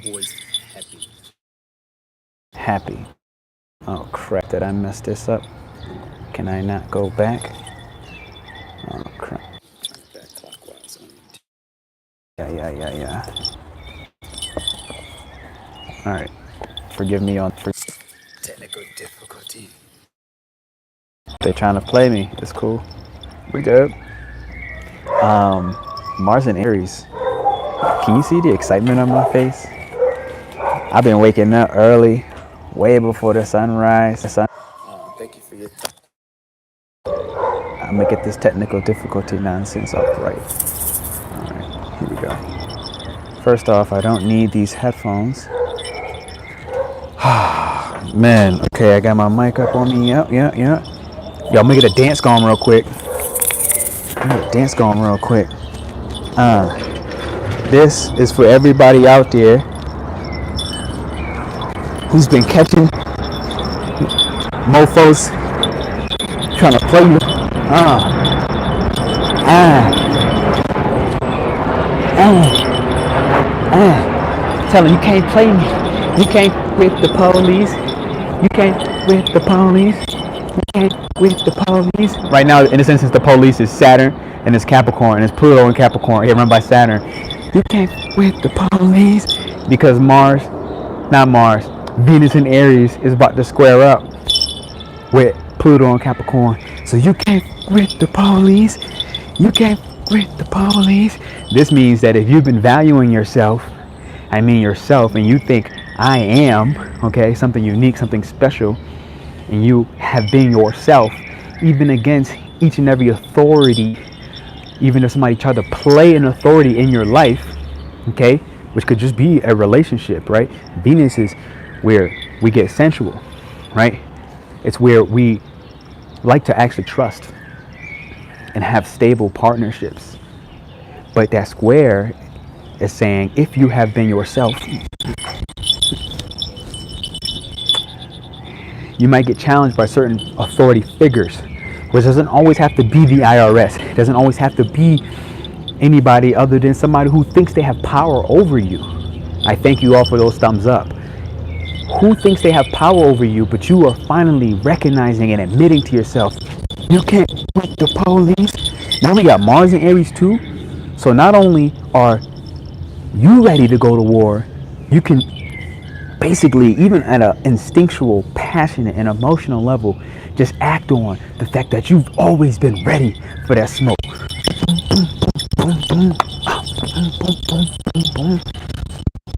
boys happy. Happy. Oh crap, did I mess this up? Can I not go back? Oh crap. Back clockwise. Yeah. Alright. Forgive me on Technical difficulty. they trying to play me. It's cool. We good. Mars in Aries. Can you see the excitement on my face? I've been waking up early, way before the sunrise. Thank you for your time. I'm gonna get this technical difficulty nonsense off right. Alright, here we go. First off, I don't need these headphones. Man, okay, I got my mic up on me. Yeah. Yo, I'm gonna get a dance going real quick. This is for everybody out there who's been catching mofos trying to play you. Tell them you can't play me. You can't with the police. You can't with the police. You can't with the police. Right now, in this instance, the police is Saturn and it's Capricorn and it's Pluto in Capricorn. Here run by Saturn. You can't with the police because Venus in Aries is about to square up with Pluto in Capricorn. So you can't with the police. You can't with the police. This means that if you've been valuing yourself, and you think I am, okay, something unique, something special, and you have been yourself, even against each and every authority, even if somebody tried to play an authority in your life, okay, which could just be a relationship, right? Venus is where we get sensual, right? It's where we like to actually trust and have stable partnerships. But that square is saying if you have been yourself, you might get challenged by certain authority figures, which doesn't always have to be the IRS. It doesn't always have to be anybody other than somebody who thinks they have power over you. I thank you all for those thumbs up. Who thinks they have power over you, but you are finally recognizing and admitting to yourself, you can't with the police. Now we got Mars in Aries too. So not only are you ready to go to war, you can basically, even at an instinctual, passionate, and emotional level, just act on the fact that you've always been ready for that smoke.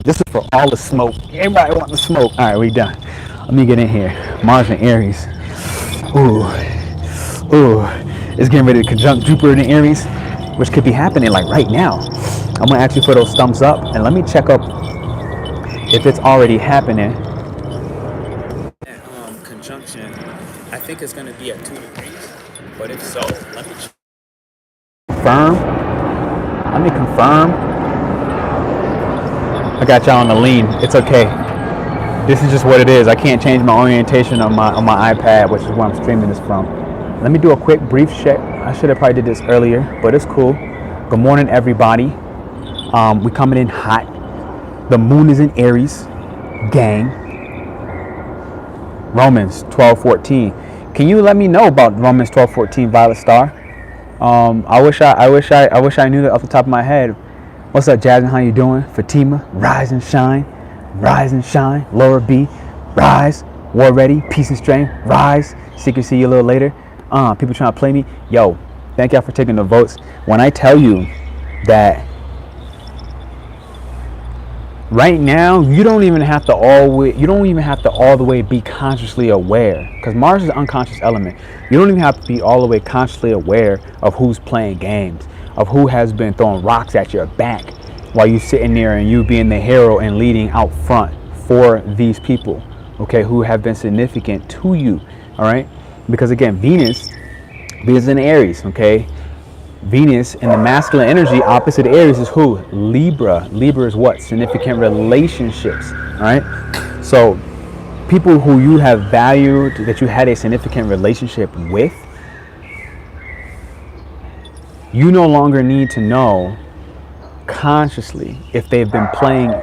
This is for all the smoke. Everybody want the smoke. All right, we done. Let me get in here. Mars in Aries. Ooh. It's getting ready to conjunct Jupiter in Aries, which could be happening like right now. I'm gonna ask you for those thumbs up, and let me check up if it's already happening. That conjunction, I think it's going to be at 2 degrees. But if so, let me confirm. I got y'all on the lean. It's okay. This is just what it is. I can't change my orientation on my iPad, which is where I'm streaming this from. Let me do a quick brief check. I should have probably did this earlier, but it's cool. Good morning, everybody. We coming in hot. The moon is in Aries, gang. Romans 12:14. Can you let me know about Romans 12:14, Violet Star? I wish I knew that off the top of my head. What's up, Jasmine? How you doing? Fatima, rise and shine, rise and shine. Laura B, rise. War ready, peace and strength, rise. Secret see you a little later. People trying to play me. Yo, thank y'all for taking the votes. When I tell you that right now, you don't even have to all the way be consciously aware, because Mars is an unconscious element. You don't even have to be all the way consciously aware of who's playing games, of who has been throwing rocks at your back while you sitting there and you being the hero and leading out front for these people, okay, who have been significant to you. All right, because again, Venus in Aries, okay. Venus in the masculine energy opposite Aries is who? Libra. Libra is what? Significant relationships. All right. So people who you have valued, that you had a significant relationship with, you no longer need to know consciously if they've been playing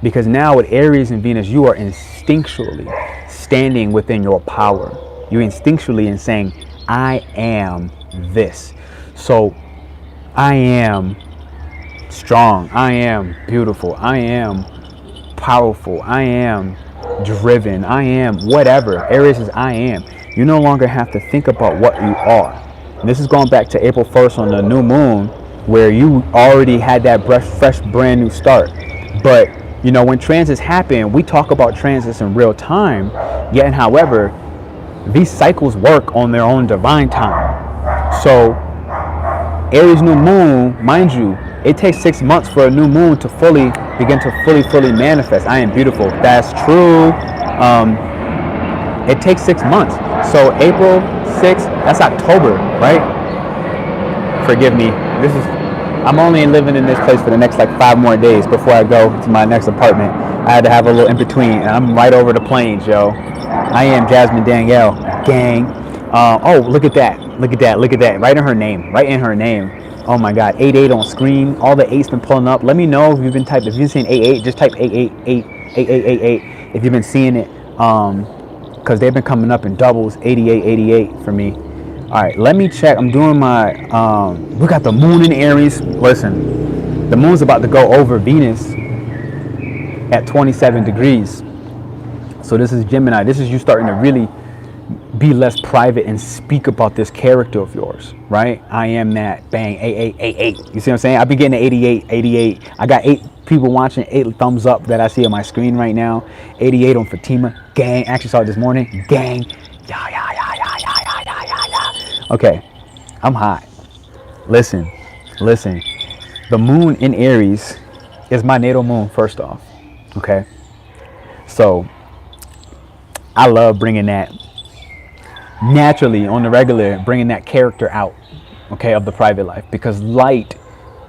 Because now with Aries and Venus, you are instinctually standing within your power. You're instinctually in saying, I am this. So I am strong. I am beautiful. I am powerful. I am driven. I am whatever. Aries is I am. You no longer have to think about what you are. And this is going back to April 1st on the new moon, where you already had that fresh, brand new start. But, you know, when transits happen, we talk about transits in real time. Yet, however, these cycles work on their own divine time. So, Aries new moon, mind you, it takes 6 months for a new moon to begin to fully manifest. I am beautiful. That's true. It takes 6 months. So April 6th, that's October, right? Forgive me. I'm only living in this place for the next like 5 more days before I go to my next apartment. I had to have a little in between, and I'm right over the plains, yo. I am Jasmine Danielle, gang. Oh, look at that. Look at that. Look at that. Right in her name. Right in her name. Oh my God. 88 on screen. All the 8's been pulling up. Let me know if you've been typing. If you've seen 88, just type 88888888 if you've been seeing it. Because they've been coming up in doubles. 8888 for me. All right. Let me check. I'm doing my. We got the moon in Aries. Listen, the moon's about to go over Venus at 27 degrees. So this is Gemini. This is you starting to really be less private and speak about this character of yours, right? I am that, bang, 8888. You see what I'm saying? I've been getting 8888. I got 8 people watching, 8 thumbs up that I see on my screen right now. 88 on Fatima, gang. Actually saw it this morning, gang. Yeah. Okay, I'm hot. Listen. The moon in Aries is my natal moon, first off, okay? So I love bringing that naturally on the regular, bringing that character out, okay, of the private life, because light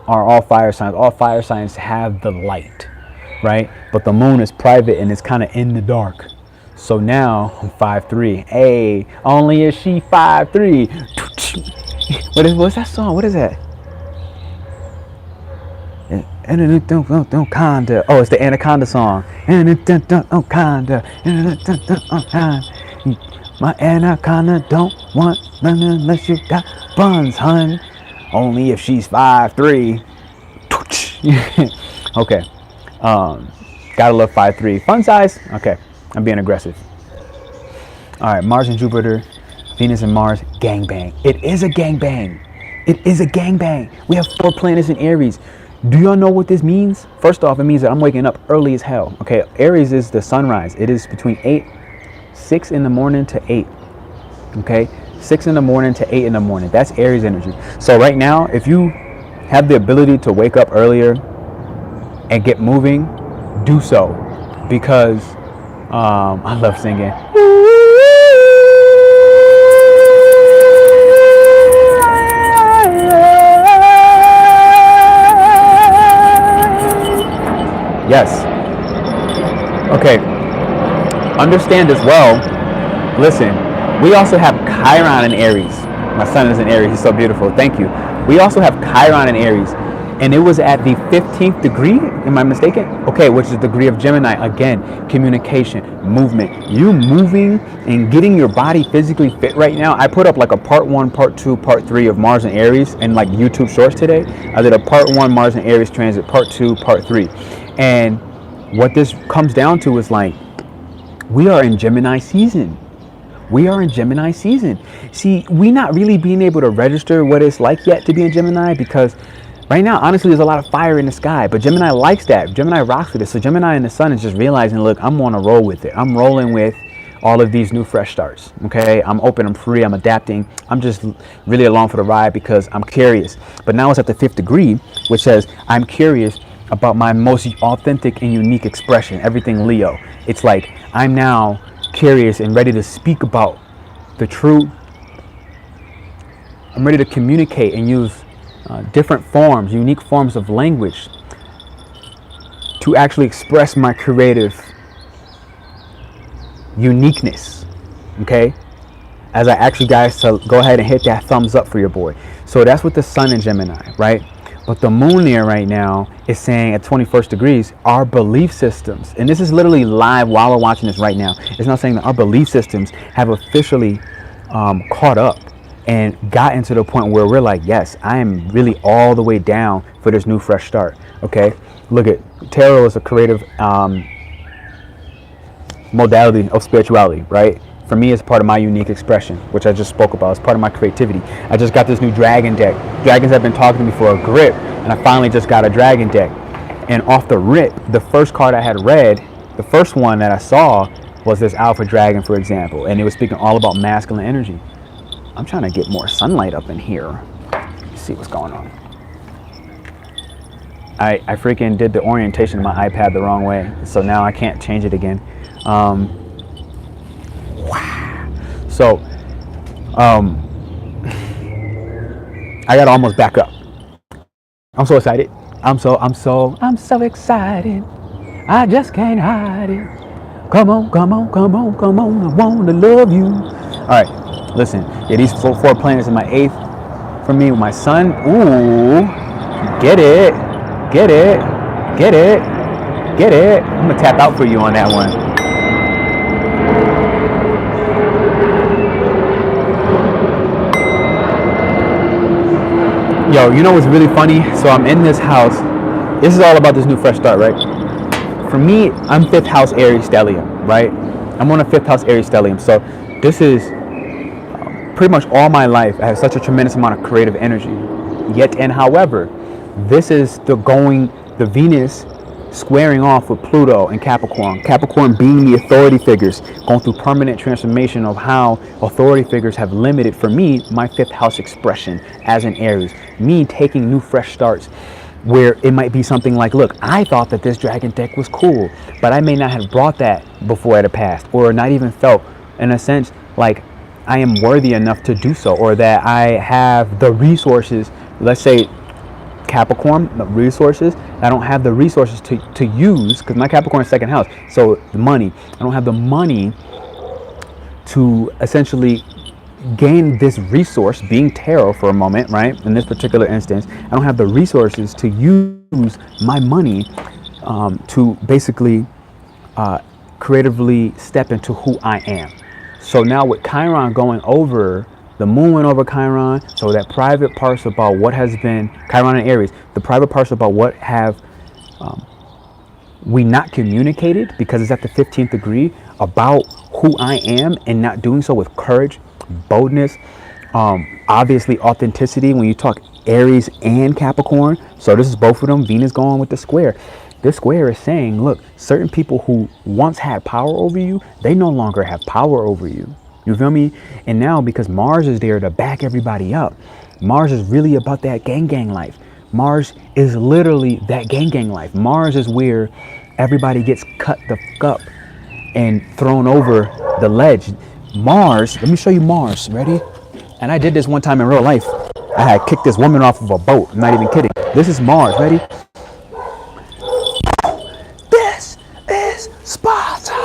are all fire signs. All fire signs have the light, right? But the moon is private and it's kind of in the dark. So now I'm 5'3". Hey, only is she 5'3". What's that song? What is that? Anaconda. Oh, it's the Anaconda song. Anaconda. My anaconda don't want none unless you got buns, hun. Only if she's 5'3". Okay. Gotta love 5'3". Fun size? Okay. I'm being aggressive. Alright, Mars and Jupiter, Venus and Mars, gangbang. It is a gangbang. It is a gangbang. We have 4 planets in Aries. Do y'all know what this means? First off, it means that I'm waking up early as hell. Okay, Aries is the sunrise. It is between 6 in the morning to 8. Okay, 6 in the morning to 8 in the morning. That's Aries energy. So right now, if you have the ability to wake up earlier and get moving, do so, because I love singing. Yes. Okay. Understand as well. Listen, we also have Chiron in Aries. My son is in Aries. He's so beautiful. Thank you. We also have Chiron in Aries, and it was at the 15th degree. Am I mistaken? Okay, which is the degree of Gemini. Again, communication, movement. You moving and getting your body physically fit right now. I put up like a part 1, part 2, part 3 of Mars and Aries and like YouTube shorts today. I did a part 1 Mars and Aries transit, part 2, part 3. And what this comes down to is like, we are in Gemini season. We are in Gemini season. See, we not really being able to register what it's like yet to be in Gemini, because right now, honestly, there's a lot of fire in the sky, but Gemini likes that. Gemini rocks with it. So Gemini and the sun is just realizing, look, I'm on a roll with it. I'm rolling with all of these new fresh starts. Okay, I'm open, I'm free, I'm adapting. I'm just really along for the ride because I'm curious. But now it's at the 5th degree, which says I'm curious about my most authentic and unique expression, everything Leo. It's like I'm now curious and ready to speak about the truth. I'm ready to communicate and use different forms, unique forms of language to actually express my creative uniqueness. Okay, as I ask you guys to go ahead and hit that thumbs up for your boy. So that's with the sun in Gemini, right? But the moon there right now is saying at 21st degrees, our belief systems, and this is literally live while we're watching this right now. It's not saying that our belief systems have officially caught up and gotten to the point where we're like, yes, I am really all the way down for this new fresh start. Okay, look at tarot is a creative modality of spirituality, right? For me, it's part of my unique expression, which I just spoke about. It's part of my creativity. I just got this new dragon deck. Dragons have been talking to me for a grip, and I finally just got a dragon deck. And off the rip, the first card I had read, the first one that I saw was this Alpha Dragon, for example, and it was speaking all about masculine energy. I'm trying to get more sunlight up in here. Let's see what's going on. I freaking did the orientation of my iPad the wrong way, so now I can't change it again. So, I gotta almost back up. I'm so excited. I'm so excited. I just can't hide it. Come on, come on, come on, come on. I wanna love you. All right, listen. Yeah, these four planets in my 8th for me with my sun. Ooh, get it, get it, get it, get it. I'm gonna tap out for you on that one. Yo, you know what's really funny? So I'm in this house. This is all about this new fresh start, right? For me, I'm 5th house Aries stellium, right? I'm on a 5th house Aries stellium. So this is pretty much all my life. I have such a tremendous amount of creative energy. Yet and however, this is the Venus squaring off with Pluto in Capricorn. Capricorn being the authority figures, going through permanent transformation of how authority figures have limited, for me, my 5th house expression as an Aries. Me taking new fresh starts where it might be something like, look, I thought that this dragon deck was cool, but I may not have brought that before the past, or not even felt, in a sense, like I am worthy enough to do so, or that I have the resources, let's say Capricorn, the resources. I don't have the resources to use, because my Capricorn is 2nd house. So the money, I don't have the money to essentially gain this resource, being tarot for a moment, right? In this particular instance, I don't have the resources to use my money to basically creatively step into who I am. So now with Chiron going over, the moon went over Chiron, so that private parts about what has been, Chiron and Aries, the private parts about what have we not communicated, because it's at the 15th degree, about who I am, and not doing so with courage, boldness, obviously authenticity when you talk Aries and Capricorn. So this is both of them. Venus going with the square. This square is saying, look, certain people who once had power over you, they no longer have power over you. You feel me? And now because Mars is there to back everybody up, Mars is really about that gang life. Mars is literally that gang life. Mars is where everybody gets cut the fuck up and thrown over the ledge. Mars, let me show you Mars. Ready? And I did this one time in real life. I had kicked this woman off of a boat. I'm not even kidding. This is Mars. Ready? This is Sparta.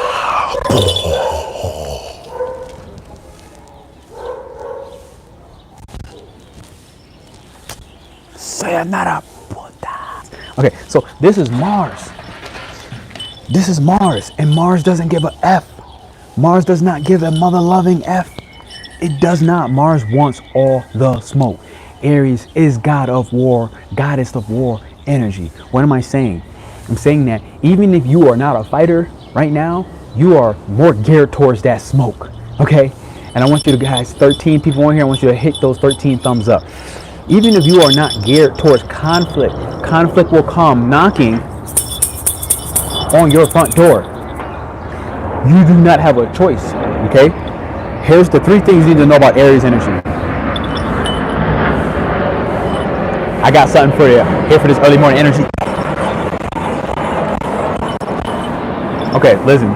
Sayonara, putas. Okay, so this is Mars. This is Mars, and Mars doesn't give a F. Mars does not give a mother-loving F. It does not. Mars wants all the smoke. Aries is god of war, goddess of war energy. What am I saying? I'm saying that even if you are not a fighter right now, you are more geared towards that smoke, okay? And I want you to guys, 13 people on here, I want you to hit those 13 thumbs up. Even if you are not geared towards conflict, conflict will come knocking on your front door. You do not have a choice, okay? Here's the 3 things you need to know about Aries energy. I got something for you here for this early morning energy. Okay, listen.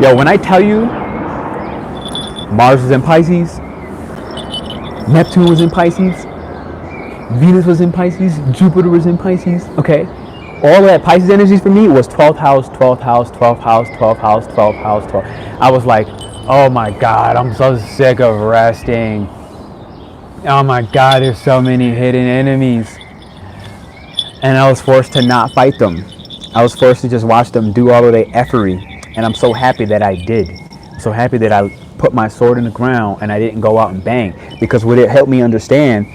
Yo, when I tell you Mars is in Pisces, Neptune was in Pisces, Venus was in Pisces, Jupiter was in Pisces, okay? All of that Pisces energy for me was 12th house, 12th house, 12th house, 12th house, 12th house, 12th. I was like, oh my God, I'm so sick of resting. Oh my God, there's so many hidden enemies. And I was forced to not fight them. I was forced to just watch them do all of their effery. And I'm so happy that I did. I'm so happy that I put my sword in the ground and I didn't go out and bang. Because what it helped me understand,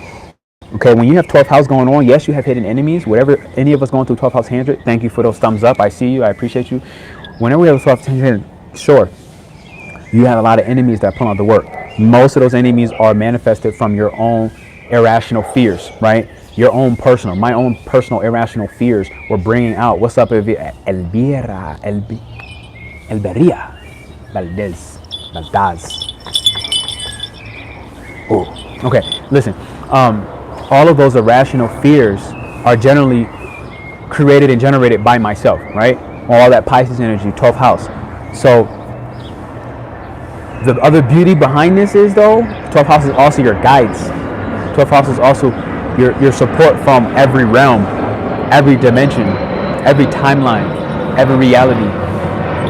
okay, when you have 12th house going on, yes, you have hidden enemies. Whatever, any of us going through 12th house 100, thank you for those thumbs up. I see you. I appreciate you. Whenever we have a 12th house 100, sure, you have a lot of enemies that pull out the work. Most of those enemies are manifested from your own irrational fears, right? Your own personal, my own personal irrational fears were bringing out. What's up, Elvira? Elberia Valdez. Oh, okay. Listen, all of those irrational fears are generally created and generated by myself, right? All that Pisces energy, 12th house. So the other beauty behind this is, though, 12th house is also your guides. 12th house is also your support from every realm, every dimension, every timeline, every reality.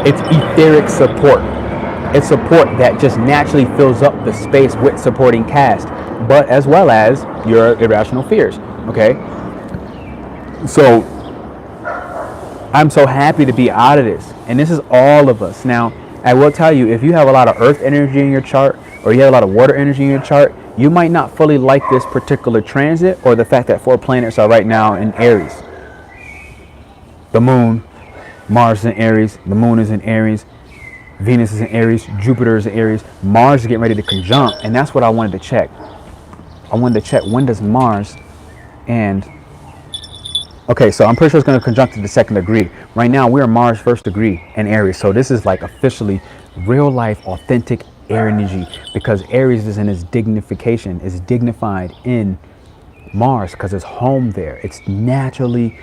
It's etheric support. It's support that just naturally fills up the space with supporting cast, but as well as your irrational fears, okay? So I'm so happy to be out of this. And this is all of us. Now, I will tell you, if you have a lot of earth energy in your chart, or you have a lot of water energy in your chart, you might not fully like this particular transit, or the fact that 4 planets are right now in Aries. The moon, Mars is in Aries, the moon is in Aries, Venus is in Aries, Jupiter is in Aries, Mars is getting ready to conjunct, and that's what I wanted to check. I wanted to check, when does Mars and... Okay, so I'm pretty sure it's going to conjunct to the 2nd degree. Right now, we're Mars 1st degree in Aries. So this is like officially real life, authentic air energy, because Aries is in its dignification, is dignified in Mars because it's home there. It's naturally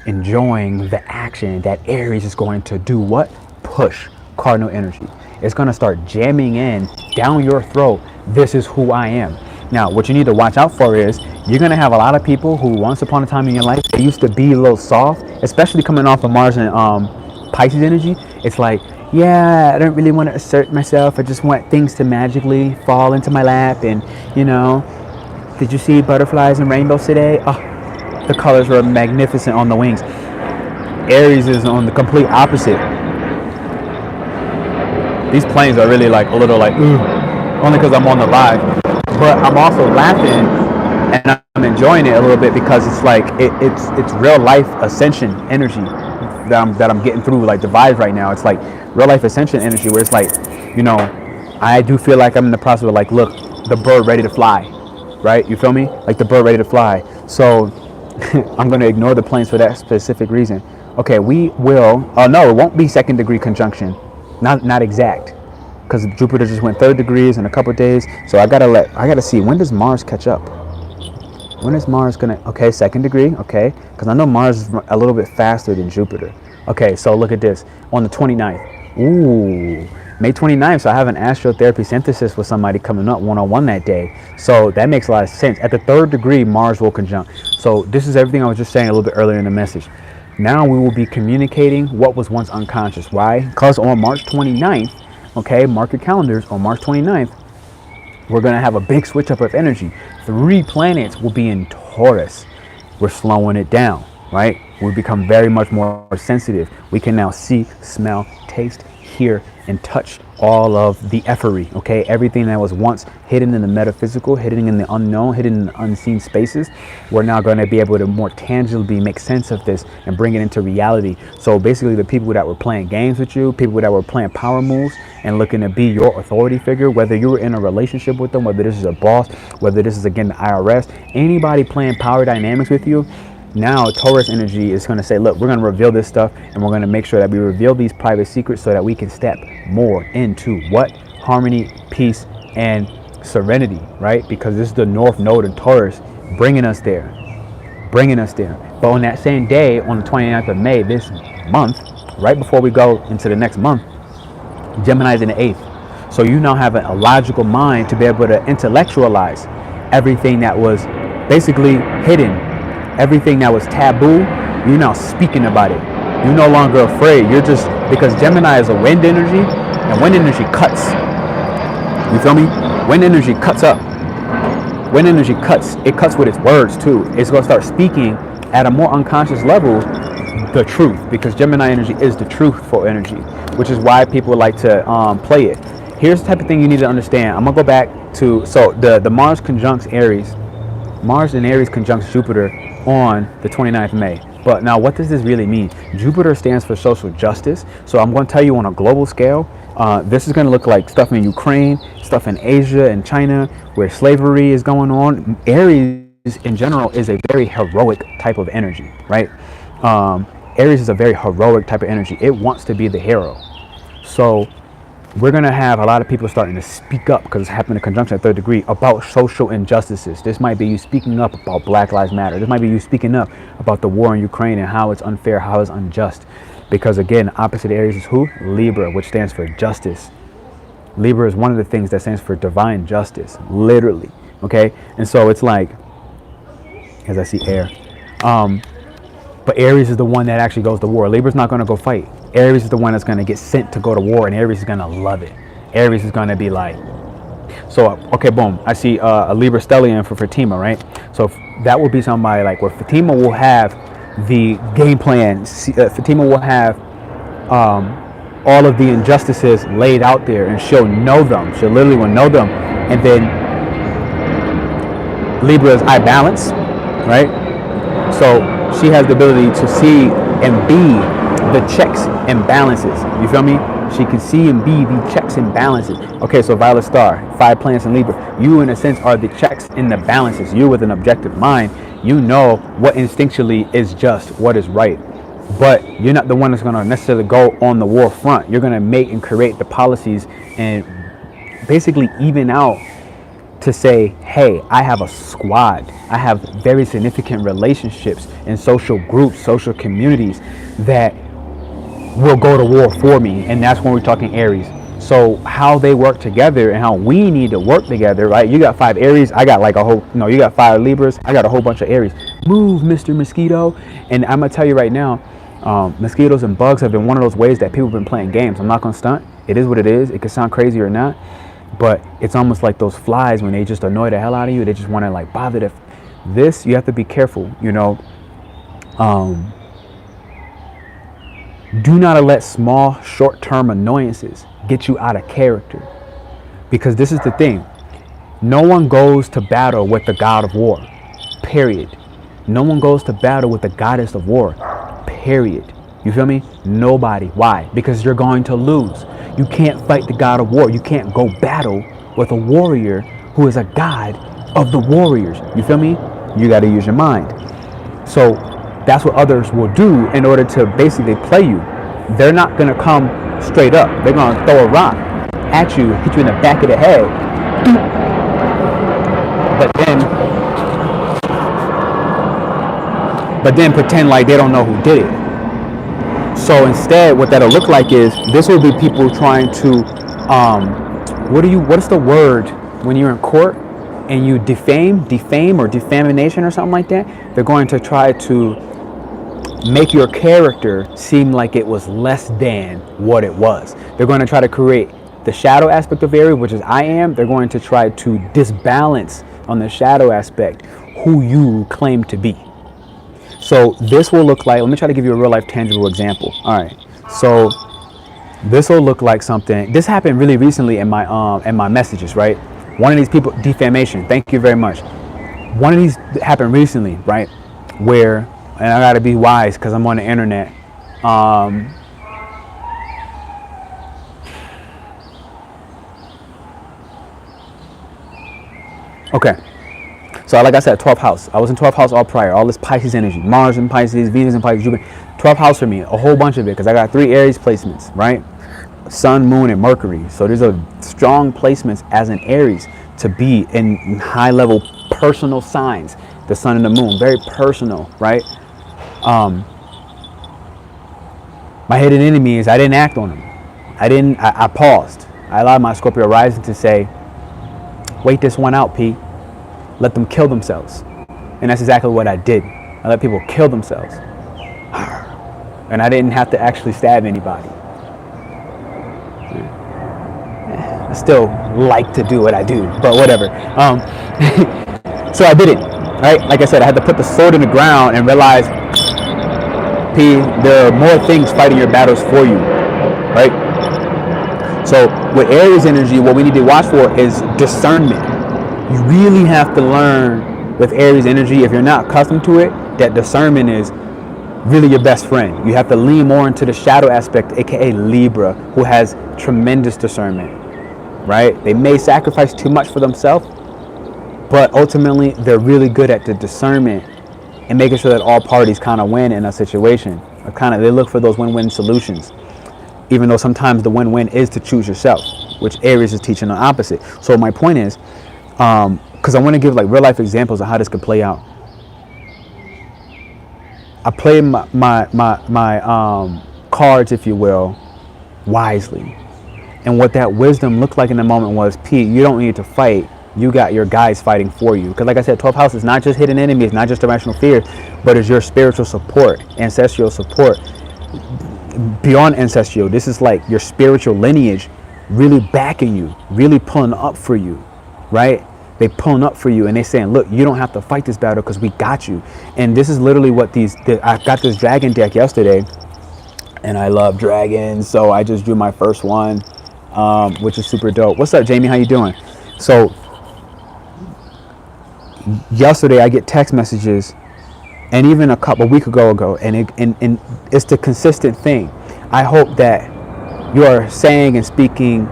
enjoying the action that Aries is going to do. What? Push cardinal energy. It's going to start jamming in down your throat. This is who I am. Now, what you need to watch out for is you're going to have a lot of people who once upon a time in your life, they used to be a little soft, especially coming off of Mars and Pisces energy. It's like, yeah, I don't really want to assert myself. I just want things to magically fall into my lap. And, you know, did you see butterflies and rainbows today? Oh, the colors were magnificent on the wings. Aries is on the complete opposite. These planes are really like a little like, ooh, only because I'm on the live. But I'm also laughing and I'm enjoying it a little bit because it's like it's real life ascension energy that I'm getting through, like the vibes right now. It's like real life ascension energy where it's like, you know, I do feel like I'm in the process of like, look, the bird ready to fly, right? You feel me? Like the bird ready to fly. So I'm going to ignore the planes for that specific reason. Okay, we will, no, it won't be 2nd degree conjunction. Not exact. Because Jupiter just went 3rd degrees in a couple of days. So I gotta see, when does Mars catch up? When is Mars gonna, okay, 2nd degree, okay. Because I know Mars is a little bit faster than Jupiter. Okay, so look at this. On the 29th, ooh, May 29th, so I have an astrotherapy synthesis with somebody coming up one-on-one that day. So that makes a lot of sense. At the 3rd degree, Mars will conjunct. So this is everything I was just saying a little bit earlier in the message. Now we will be communicating what was once unconscious. Why? Because on March 29th, okay, mark your calendars, on March 29th, we're going to have a big switch up of energy. 3 planets will be in Taurus. We're slowing it down, right? We become very much more sensitive. We can now see, smell, taste, hear, and touch all of the effery, okay? Everything that was once hidden in the metaphysical, hidden in the unknown, hidden in the unseen spaces, we're now going to be able to more tangibly make sense of this and bring it into reality. So basically the people that were playing games with you, people that were playing power moves and looking to be your authority figure, whether you were in a relationship with them, whether this is a boss, whether this is, again, the IRS, anybody playing power dynamics with you, now Taurus energy is going to say, look, we're going to reveal this stuff and we're going to make sure that we reveal these private secrets so that we can step more into what? Harmony, peace, and serenity, right? Because this is the North Node in Taurus bringing us there. But on that same day, on the 29th of May, this month, right before we go into the next month, Gemini is in the 8th. So you now have a logical mind to be able to intellectualize everything that was basically hidden. Everything that was taboo, you're now speaking about it. You're no longer afraid. You're just, because Gemini is a wind energy, and wind energy cuts. You feel me? Wind energy cuts up. Wind energy cuts. It cuts with its words too. It's going to start speaking at a more unconscious level, the truth, because Gemini energy is the truthful energy, which is why people like to play it. Here's the type of thing you need to understand. I'm gonna go back to, so the Mars conjuncts Aries. Mars in Aries conjuncts Jupiter on the 29th of May. But now, what does this really mean? Jupiter stands for social justice. So I'm going to tell you on a global scale, this is going to look like stuff in Ukraine, stuff in Asia and China, where slavery is going on. Aries in general is a very heroic type of energy, right? Aries is a very heroic type of energy. It wants to be the hero. So we're going to have a lot of people starting to speak up, because it's happening in conjunction at third degree, about social injustices. This might be you speaking up about Black Lives Matter. This might be you speaking up about the war in Ukraine and how it's unfair, how it's unjust. Because again, opposite Aries is who? Libra, which stands for justice. Libra is one of the things that stands for divine justice, literally. Okay? And so it's like, as I see air. But Aries is the one that actually goes to war. Libra's not going to go fight. Aries is the one that's going to get sent to go to war, and Aries is going to love it. Aries is going to be like, so, okay, boom. I see a Libra stellium for Fatima, right? So that will be somebody like where Fatima will have the game plan. Fatima will have all of the injustices laid out there, and she'll know them. She'll literally will know them. And then Libra is I balance, right? So she has the ability to see and be the checks and balances. You feel me? She can see and be the checks and balances. Okay, so Violet Star, 5 planets in Libra. You, in a sense, are the checks and the balances. You, with an objective mind, you know what instinctually is just, what is right. But you're not the one that's going to necessarily go on the war front. You're going to make and create the policies and basically even out to say, hey, I have a squad. I have very significant relationships in social groups, social communities that will go to war for me. And that's when we're talking Aries. So how they work together and how we need to work together, right? You got 5 Aries. I got like a whole, no, you got 5 Libras. I got a whole bunch of Aries. Move, Mr. Mosquito. And I'm going to tell you right now, mosquitoes and bugs have been one of those ways that people have been playing games. I'm not going to stunt. It is what it is. It could sound crazy or not. But it's almost like those flies when they just annoy the hell out of you. They just want to like bother the. This, you have to be careful, you know. Do not let small, short-term annoyances get you out of character. Because this is the thing. No one goes to battle with the god of war. Period. No one goes to battle with the goddess of war. Period. You feel me? Nobody. Why? Because you're going to lose. You can't fight the god of war. You can't go battle with a warrior who is a god of the warriors. You feel me? You got to use your mind. So that's what others will do in order to basically play you. They're not going to come straight up. They're going to throw a rock at you, hit you in the back of the head. But then pretend like they don't know who did it. So instead, what that'll look like is this will be people trying to, what's the word when you're in court and you defame or defamation or something like that? They're going to try to make your character seem like it was less than what it was. They're going to try to create the shadow aspect of Aries, which is I am. They're going to try to disbalance on the shadow aspect who you claim to be. So this will look like, let me try to give you a real life tangible example. All right. So this will look like something, this happened really recently in my messages, right? One of these people, defamation, thank you very much. One of these happened recently, right? Where, and I gotta be wise because I'm on the internet. Okay. So like I said, 12th house. I was in 12th house all prior. All this Pisces energy. Mars in Pisces, Venus in Pisces, Jupiter. 12th house for me. A whole bunch of it because I got 3 Aries placements, right? Sun, Moon, and Mercury. So these are strong placements as an Aries to be in high level personal signs. The Sun and the Moon. Very personal, right? My hidden enemy is I didn't act on them. I paused. I allowed my Scorpio rising to say, wait this one out, P. Let them kill themselves. And that's exactly what I did. I let people kill themselves. And I didn't have to actually stab anybody. I still like to do what I do, but whatever. So I did it. right? Like I said, I had to put the sword in the ground and realize, P, there are more things fighting your battles for you, right? So with Aries energy, what we need to watch for is discernment. You really have to learn with Aries energy, if you're not accustomed to it, that discernment is really your best friend. You have to lean more into the shadow aspect, aka Libra, who has tremendous discernment, right? They may sacrifice too much for themselves, but ultimately they're really good at the discernment and making sure that all parties kind of win in a situation. Or they look for those win-win solutions, even though sometimes the win-win is to choose yourself, which Aries is teaching the opposite. So my point is, because I want to give like real life examples of how this could play out. I play my cards, if you will, wisely. And what that wisdom looked like in the moment was, Pete, you don't need to fight. You got your guys fighting for you. Because like I said, 12th house is not just hidden enemies, it's not just irrational fear, but it's your spiritual support, ancestral support. Beyond ancestral, this is like your spiritual lineage really backing you, really pulling up for you, right? They pulling up for you and they saying, look, you don't have to fight this battle because we got you. And this is literally what I got this dragon deck yesterday, and I love dragons, so I just drew my first one, which is super dope. What's up, Jamie? How you doing? So yesterday I get text messages, and even a week ago, and it's the consistent thing. I hope that you are saying and speaking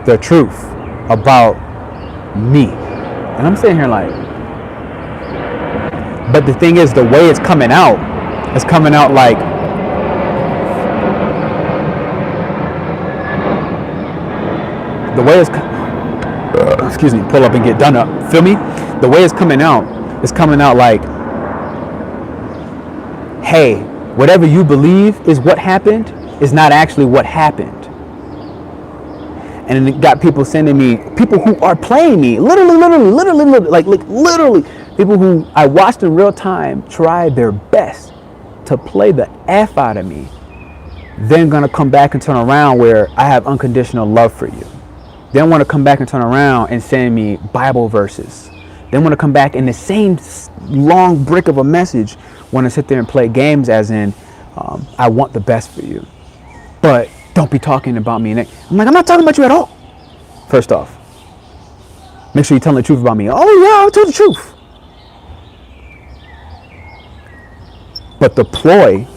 the truth about me. And I'm sitting here like, but the thing is, the way it's coming out like, the way it's, excuse me, pull up and get done up, feel me? The way it's coming out like, hey, whatever you believe is what happened is not actually what happened. And it got people sending me, people who are playing me, literally, like literally, people who I watched in real time try their best to play the F out of me, then gonna come back and turn around where I have unconditional love for you. Then want to come back and turn around and send me Bible verses. Then want to come back in the same long brick of a message, want to sit there and play games as in, I want the best for you, but don't be talking about me. I'm like, I'm not talking about you at all. First off, make sure you're telling the truth about me. Oh yeah, I'll tell the truth. But the ploy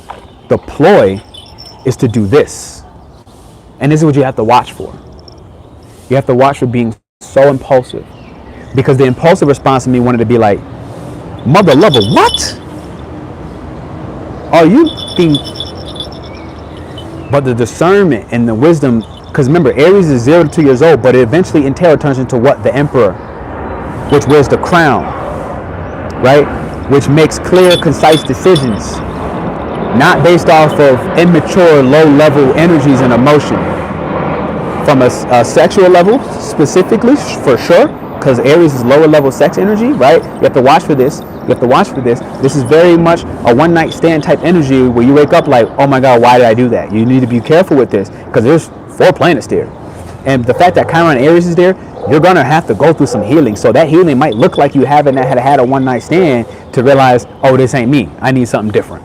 is to do this. And this is what you have to watch for. You have to watch for being so impulsive. Because the impulsive response to me wanted to be like, mother lover, what? Are you being... But the discernment and the wisdom, because remember, Aries is 0 to 2 years old, but it eventually in tarot turns into what? The Emperor, which wears the crown, right? Which makes clear, concise decisions, not based off of immature, low-level energies and emotion. From a sexual level, specifically, for sure, because Aries is lower-level sex energy, right? You have to watch for this. This is very much a one-night stand type energy where you wake up like, oh my God, why did I do that? You need to be careful with this because there's 4 planets there. And the fact that Chiron Aries is there, you're going to have to go through some healing. So that healing might look like you haven't had a one-night stand to realize, oh, this ain't me. I need something different.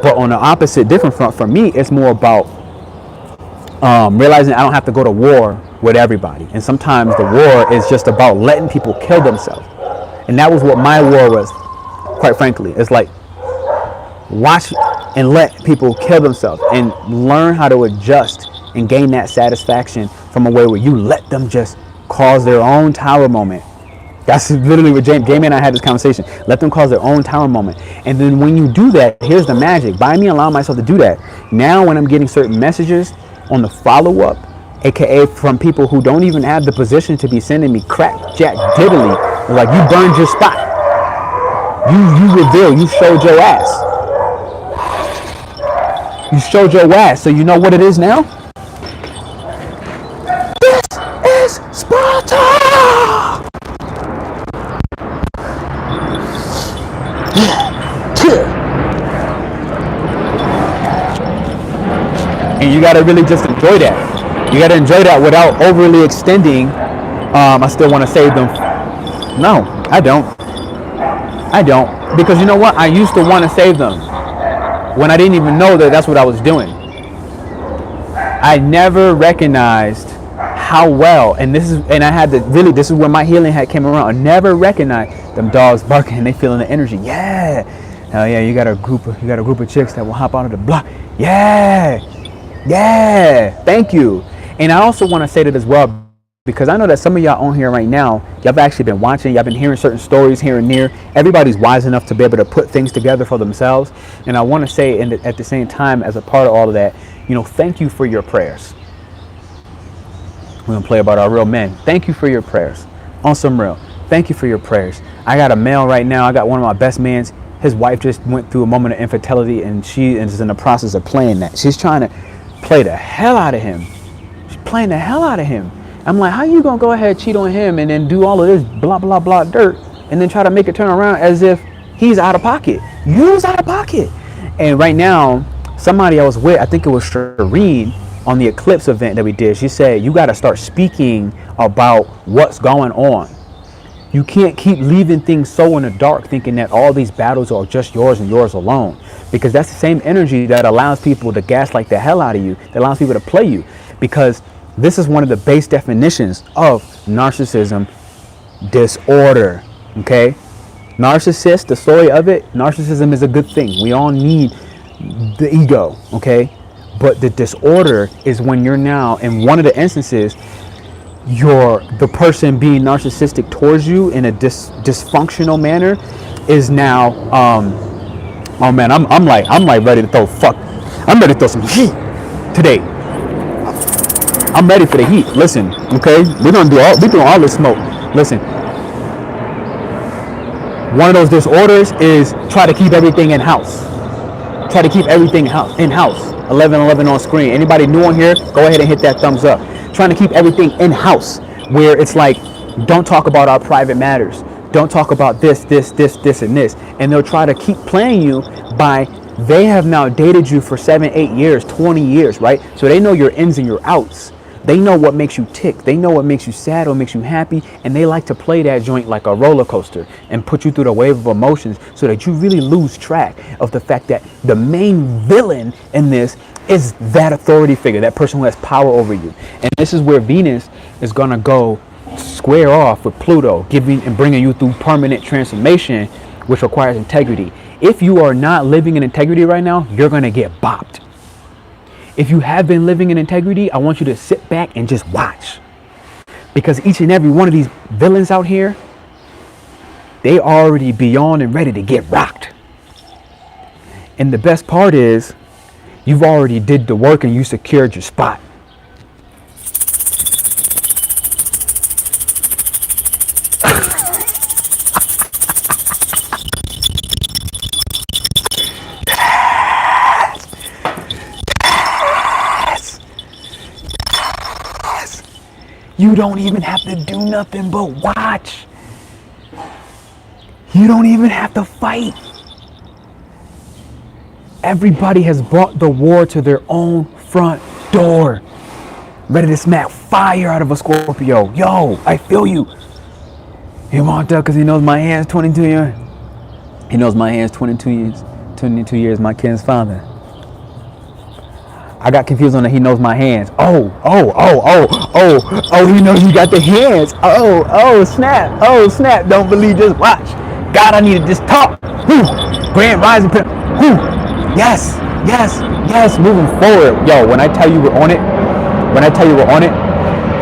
But on the opposite, different front, for me, it's more about realizing I don't have to go to war with everybody. And sometimes the war is just about letting people kill themselves. And that was what my war was, quite frankly. It's like, watch and let people kill themselves and learn how to adjust and gain that satisfaction from a way where you let them just cause their own tower moment. That's literally what Jamie and I had this conversation. Let them cause their own tower moment. And then when you do that, here's the magic. By me allowing myself to do that, now when I'm getting certain messages on the follow-up, aka from people who don't even have the position to be sending me crap, jack, diddly, like, you burned your spot. You revealed, you showed your ass. You showed your ass, so you know what it is now? This is Sparta! And you gotta really just enjoy that. You gotta enjoy that without overly extending. I still want to save them. No, I don't. I don't. Because you know what? I used to want to save them when I didn't even know that that's what I was doing. I never recognized how well, and I had to really, this is where my healing had came around. I never recognized them dogs barking and they feeling the energy. Yeah. Hell yeah, you got a group of chicks that will hop out of the block. Yeah. Yeah. Thank you. And I also want to say that as well, because I know that some of y'all on here right now, y'all have actually been watching, y'all been hearing certain stories here and there. Everybody's wise enough to be able to put things together for themselves. And I want to say, at the same time, as a part of all of that, thank you for your prayers. We're going to play about our real men. Thank you for your prayers. On some real. Thank you for your prayers. I got a male right now. I got one of my best mans. His wife just went through a moment of infertility, and she is in the process of playing that. She's trying to play the hell out of him. She's playing the hell out of him. I'm like, how you gonna go ahead, cheat on him, and then do all of this blah, blah, blah dirt, and then try to make it turn around as if he's out of pocket? You's out of pocket. And right now, somebody I was with, I think it was Shireen, on the eclipse event that we did, she said, you got to start speaking about what's going on. You can't keep leaving things so in the dark, thinking that all these battles are just yours and yours alone, because that's the same energy that allows people to gaslight the hell out of you, that allows people to play you, because this is one of the base definitions of narcissism disorder. Okay, narcissist, the story of it, narcissism is a good thing. We all need the ego. Okay, but the disorder is when you're now, in one of the instances, the person being narcissistic towards you in a dysfunctional manner is now oh man, I'm like ready to I'm ready to throw some heat today. I'm ready for the heat. Listen, okay, we're doing all this smoke. Listen, one of those disorders is try to keep everything in house. Try to keep everything in house. 1111 on screen. Anybody new on here, go ahead and hit that thumbs up. Trying to keep everything in house, where it's like, don't talk about our private matters. Don't talk about this, and this. And they'll try to keep playing you by, they have now dated you for 7, 8 years, 20 years, right? So they know your ins and your outs. They know what makes you tick. They know what makes you sad or makes you happy. And they like to play that joint like a roller coaster and put you through the wave of emotions so that you really lose track of the fact that the main villain in this is that authority figure, that person who has power over you. And this is where Venus is going to go square off with Pluto, giving and bringing you through permanent transformation, which requires integrity. If you are not living in integrity right now, you're going to get bopped. If you have been living in integrity, I want you to sit back and just watch. Because each and every one of these villains out here, they already beyond and ready to get rocked. And the best part is, you've already did the work and you secured your spot. You don't even have to do nothing but watch. You don't even have to fight. Everybody has brought the war to their own front door. Ready to smack fire out of a Scorpio. Yo, I feel you. He walked up because he knows my hand's 22 years. He knows my hand's 22 years. 22 years, my kid's father. I got confused on that. He knows my hands. Oh, he knows you got the hands. Oh, snap. Don't believe, just watch. God, I need to just talk. Grand rising. Yes. Moving forward. Yo, when I tell you we're on it,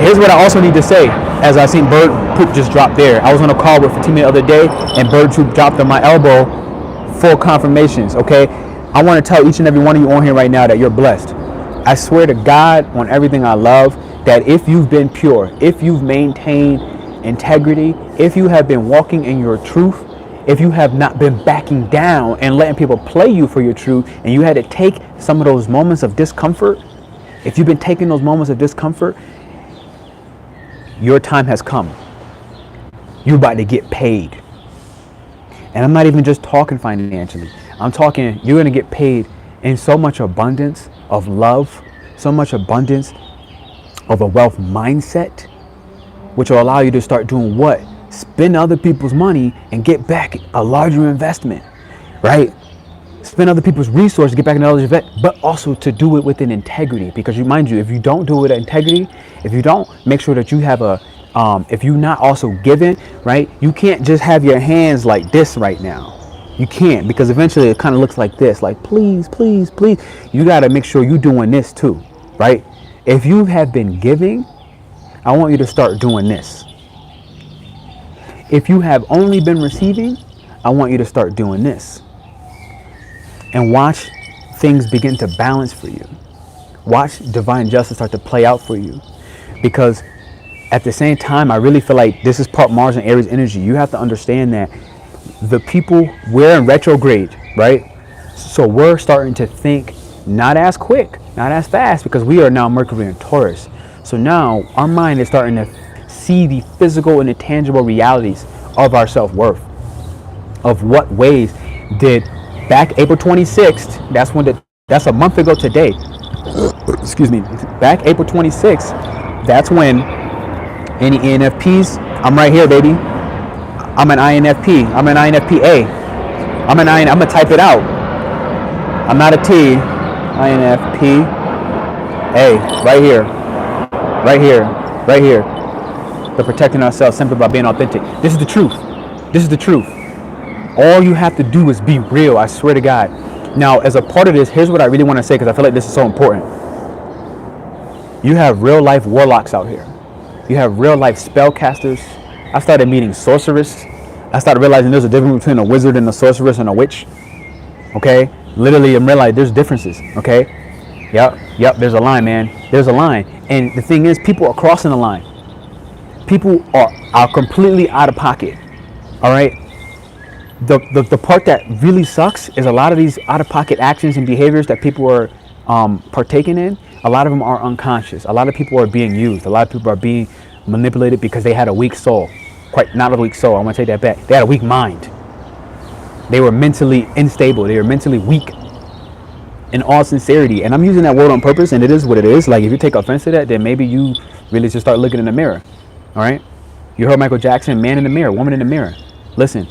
here's what I also need to say. As I seen Bird Poop just dropped there. I was on a call with Fatima the other day, and Bird Poop dropped on my elbow full confirmations, okay? I want to tell each and every one of you on here right now that you're blessed. I swear to God on everything I love that if you've been pure, if you've maintained integrity, if you have been walking in your truth, if you have not been backing down and letting people play you for your truth, and you had to take some of those moments of discomfort, if you've been taking those moments of discomfort, your time has come. You're about to get paid. And I'm not even just talking financially. I'm talking, you're going to get paid in so much abundance of love, so much abundance of a wealth mindset, which will allow you to start doing what spend other people's money and get back a larger investment, right? Spend other people's resources, get back an larger investment, but also to do it with an integrity. Because you, mind you, if you don't do it with integrity, if you don't make sure that you have a, if you're not also giving, right? You can't just have your hands like this right now. You can't, because eventually it kind of looks like this, like please, please, please. You got to make sure you're doing this too, right? If you have been giving, I want you to start doing this. If you have only been receiving, I want you to start doing this. And watch things begin to balance for you. Watch divine justice start to play out for you. Because at the same time, I really feel like this is part Mars and Aries energy. You have to understand that the people, we're in retrograde, right? So we're starting to think not as quick, not as fast, because we are now Mercury in Taurus. So now our mind is starting to see the physical and the tangible realities of our self-worth. Of what ways did back April 26th, that's a month ago today. Excuse me. Back April 26th, that's when any ENFPs, I'm right here, baby. I'm an INFP. I'm an INFPA. I'm gonna type it out. I'm not a T. INFP. A. Right here. Right here. Right here. They're protecting ourselves simply by being authentic. This is the truth. This is the truth. All you have to do is be real. I swear to God. Now, as a part of this, here's what I really want to say, because I feel like this is so important. You have real life warlocks out here. You have real life spellcasters. I started meeting sorcerers. I started realizing there's a difference between a wizard and a sorceress and a witch. Okay? Literally, I'm realizing there's differences. Okay? Yep, there's a line, man. There's a line. And the thing is, people are crossing the line. People are completely out of pocket. All right? The part that really sucks is a lot of these out of pocket actions and behaviors that people are partaking in. A lot of them are unconscious. A lot of people are being used. A lot of people are being manipulated because they had a weak soul. Quite not a weak soul. I want to take that back. They had a weak mind. They were mentally unstable. They were mentally weak. In all sincerity, and I'm using that word on purpose, and it is what it is. Like, if you take offense to that, then maybe you really should start looking in the mirror. All right? You heard Michael Jackson, man in the mirror, woman in the mirror. Listen,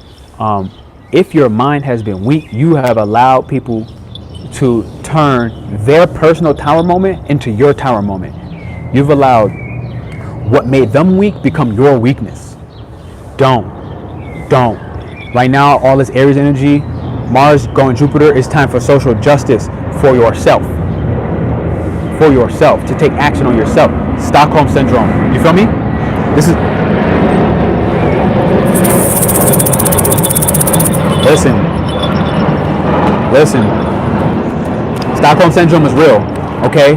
if your mind has been weak, you have allowed people to turn their personal tower moment into your tower moment. You've allowed what made them weak become your weakness. Don't. Right now, all this Aries energy, Mars going Jupiter, it's time for social justice for yourself. For yourself, to take action on yourself. Stockholm Syndrome. You feel me? This is... Listen. Stockholm Syndrome is real, okay?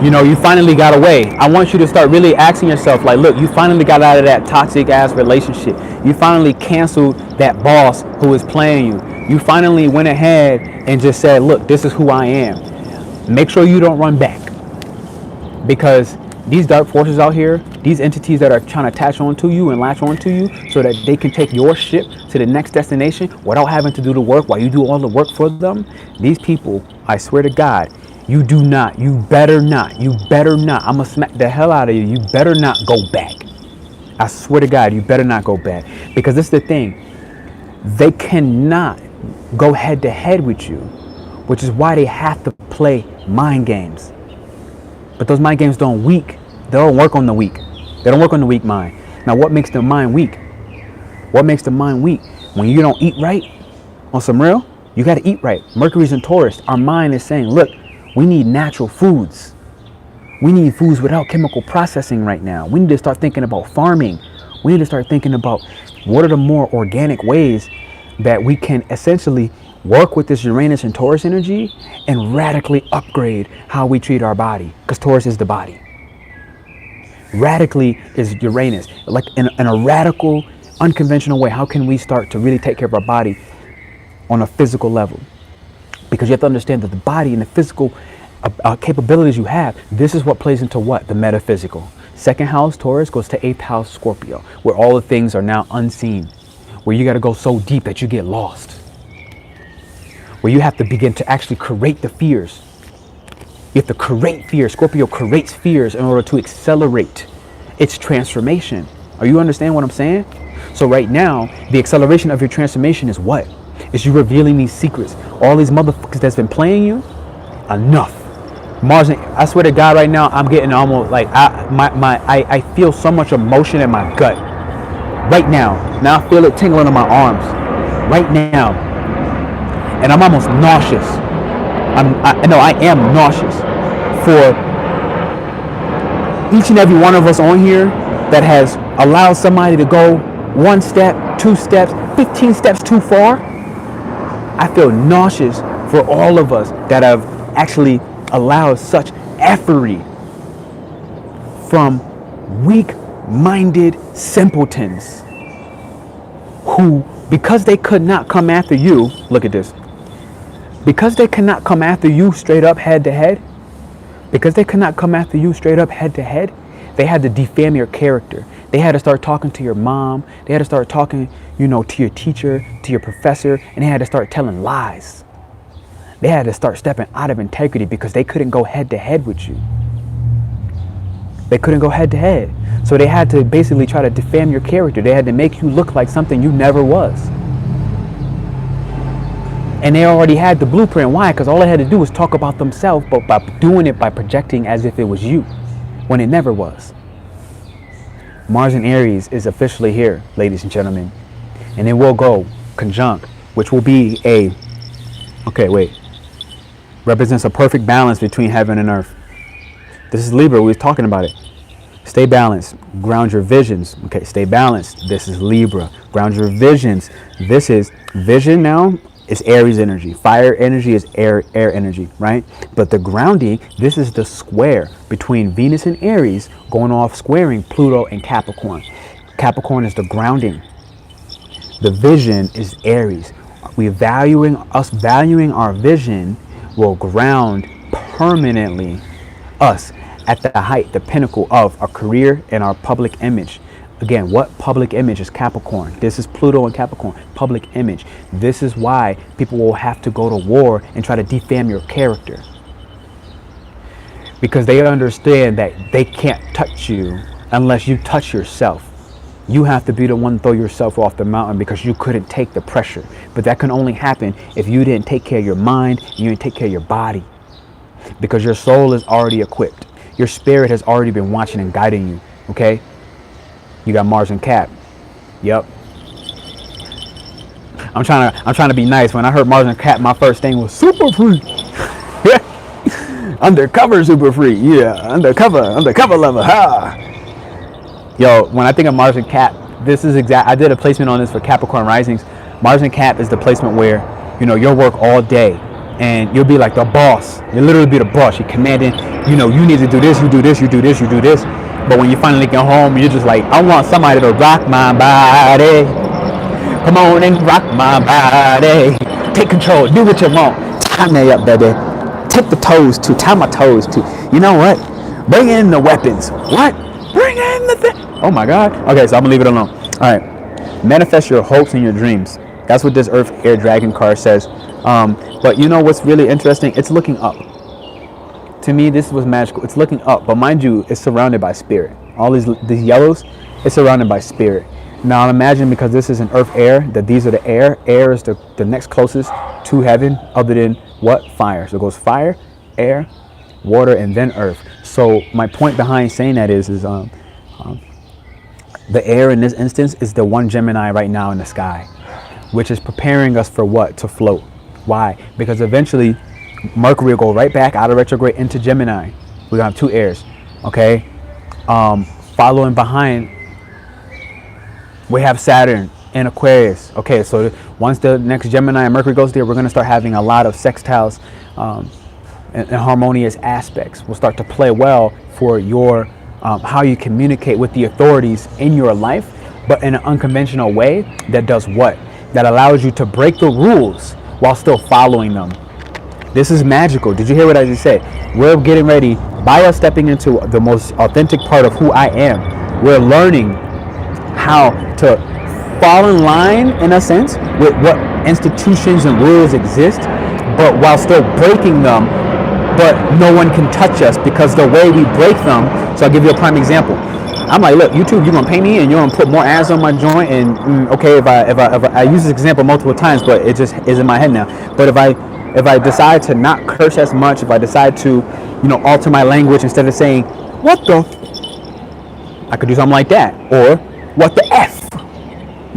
You know, you finally got away. I want you to start really asking yourself, like, look, you finally got out of that toxic ass relationship. You finally canceled that boss who was playing you. You finally went ahead and just said, look, this is who I am. Make sure you don't run back. Because these dark forces out here, these entities that are trying to attach onto you and latch onto you so that they can take your ship to the next destination without having to do the work while you do all the work for them. These people, I swear to God, you better not. I'm gonna smack the hell out of you. You better not go back. I swear to God, you better not go back. Because this is the thing. They cannot go head to head with you, which is why they have to play mind games. But those mind games don't work on the weak. They don't work on the weak mind. Now, what makes the mind weak? What makes the mind weak? When you don't eat right, on some real, you got to eat right. Mercury's in Taurus. Our mind is saying, look, we need natural foods. We need foods without chemical processing right now. We need to start thinking about farming. We need to start thinking about what are the more organic ways that we can essentially work with this Uranus and Taurus energy and radically upgrade how we treat our body, because Taurus is the body. Radically is Uranus. Like in a radical, unconventional way, how can we start to really take care of our body on a physical level? Because you have to understand that the body and the physical capabilities you have, this is what plays into what? The metaphysical. Second house, Taurus, goes to 8th house, Scorpio, where all the things are now unseen, where you got to go so deep that you get lost, where you have to begin to actually create the fears. You have to create fears. Scorpio creates fears in order to accelerate its transformation. Are you understand what I'm saying? So right now, the acceleration of your transformation is what? Is you revealing these secrets. All these motherfuckers that's been playing you, enough. Mars, I swear to God, right now, I'm getting almost like, I feel so much emotion in my gut. Right now. Now I feel it tingling in my arms. Right now. And I'm almost nauseous. I am nauseous for each and every one of us on here that has allowed somebody to go 1 step, 2 steps, 15 steps too far. I feel nauseous for all of us that have actually allowed such effery from weak-minded simpletons who, because they could not come after you, look at this, because they cannot come after you straight up head to head, because they could not come after you straight up head to head, they had to defame your character. They had to start talking to your mom. They had to start talking, to your teacher, to your professor, and they had to start telling lies. They had to start stepping out of integrity because they couldn't go head to head with you. They couldn't go head to head. So they had to basically try to defame your character. They had to make you look like something you never was. And they already had the blueprint. Why? Because all they had to do was talk about themselves, but by doing it by projecting as if it was you, when it never was. Mars in Aries is officially here, ladies and gentlemen. And it will go conjunct, which will be represents a perfect balance between heaven and earth. This is Libra. We was talking about it. Stay balanced. Ground your visions. Okay, stay balanced. This is Libra. Ground your visions. This is vision now. It's Aries energy. Fire energy is air energy, right? But the grounding, this is the square between Venus and Aries going off squaring Pluto and Capricorn. Capricorn is the grounding. The vision is Aries. Valuing our vision will ground permanently us at the height, the pinnacle of our career and our public image. Again, what public image is Capricorn? This is Pluto and Capricorn, public image. This is why people will have to go to war and try to defame your character. Because they understand that they can't touch you unless you touch yourself. You have to be the one to throw yourself off the mountain because you couldn't take the pressure. But that can only happen if you didn't take care of your mind and you didn't take care of your body. Because your soul is already equipped. Your spirit has already been watching and guiding you, okay? You got Mars and Cap. Yep. I'm trying to be nice. When I heard Mars and Cap, my first thing was super free. Undercover super free. Yeah, undercover lover. Ha. Yo, when I think of Mars and Cap, this is exact. I did a placement on this for Capricorn risings. Mars and Cap is the placement where, you'll work all day and you'll be like the boss. You'll literally be the boss. You're commanding, you need to do this, you do this, you do this, you do this. But when you finally get home, you're just like, I want somebody to rock my body. Come on and rock my body. Take control. Do what you want. Tie me up, baby. Take the toes too. Tie my toes too. You know what? Bring in the weapons. What? Bring in the thing. Oh my God. Okay, so I'm gonna leave it alone. All right. Manifest your hopes and your dreams. That's what this Earth Air Dragon card says. But you know what's really interesting? It's looking up. To me, this was magical. It's looking up, but mind you, it's surrounded by spirit. All these yellows, it's surrounded by spirit. Now imagine, because this is an earth air, that these are the air. Air is the next closest to heaven other than what? Fire. So it goes fire, air, water, and then earth. So my point behind saying that is the air in this instance is the one Gemini right now in the sky, which is preparing us for what? To float. Why? Because eventually Mercury will go right back out of retrograde into Gemini. We're gonna have 2 airs, okay? Following behind, we have Saturn in Aquarius. Okay, so once the next Gemini and Mercury goes there, we're gonna start having a lot of sextiles and harmonious aspects. Will start to play well for your how you communicate with the authorities in your life, but in an unconventional way that does what? That allows you to break the rules while still following them. This is magical. Did you hear what I just said? We're getting ready, by us stepping into the most authentic part of who I am, we're learning how to fall in line, in a sense, with what institutions and rules exist, but while still breaking them, but no one can touch us because the way we break them. So I'll give you a prime example. I'm like, look, YouTube, you're gonna pay me and you're gonna put more ads on my joint. And okay, if I use this example multiple times, but it just is in my head now. But if I decide to not curse as much, if I decide to, alter my language instead of saying what the, I could do something like that, or what the f,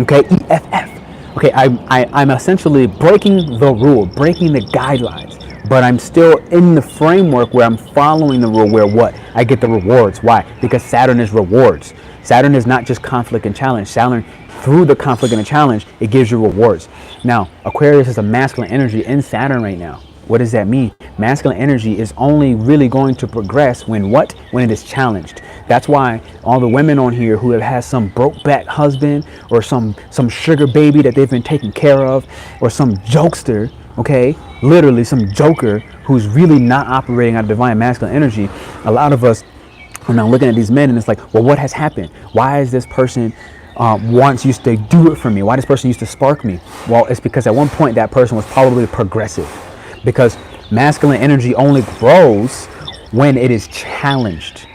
okay, EFF. Okay, I'm essentially breaking the rule, breaking the guidelines, but I'm still in the framework where I'm following the rule where what? I get the rewards. Why? Because Saturn is rewards. Saturn is not just conflict and challenge. Saturn, through the conflict and the challenge, it gives you rewards. Now, Aquarius is a masculine energy in Saturn right now. What does that mean? Masculine energy is only really going to progress when what? When it is challenged. That's why all the women on here who have had some broke back husband or some sugar baby that they've been taking care of, or some jokester, okay, literally some joker who's really not operating out of divine masculine energy. A lot of us are now looking at these men and it's like, well, what has happened? Why is this person once used to do it for me? Why this person used to spark me? Well, it's because at one point that person was probably progressive. Because masculine energy only grows when it is challenged.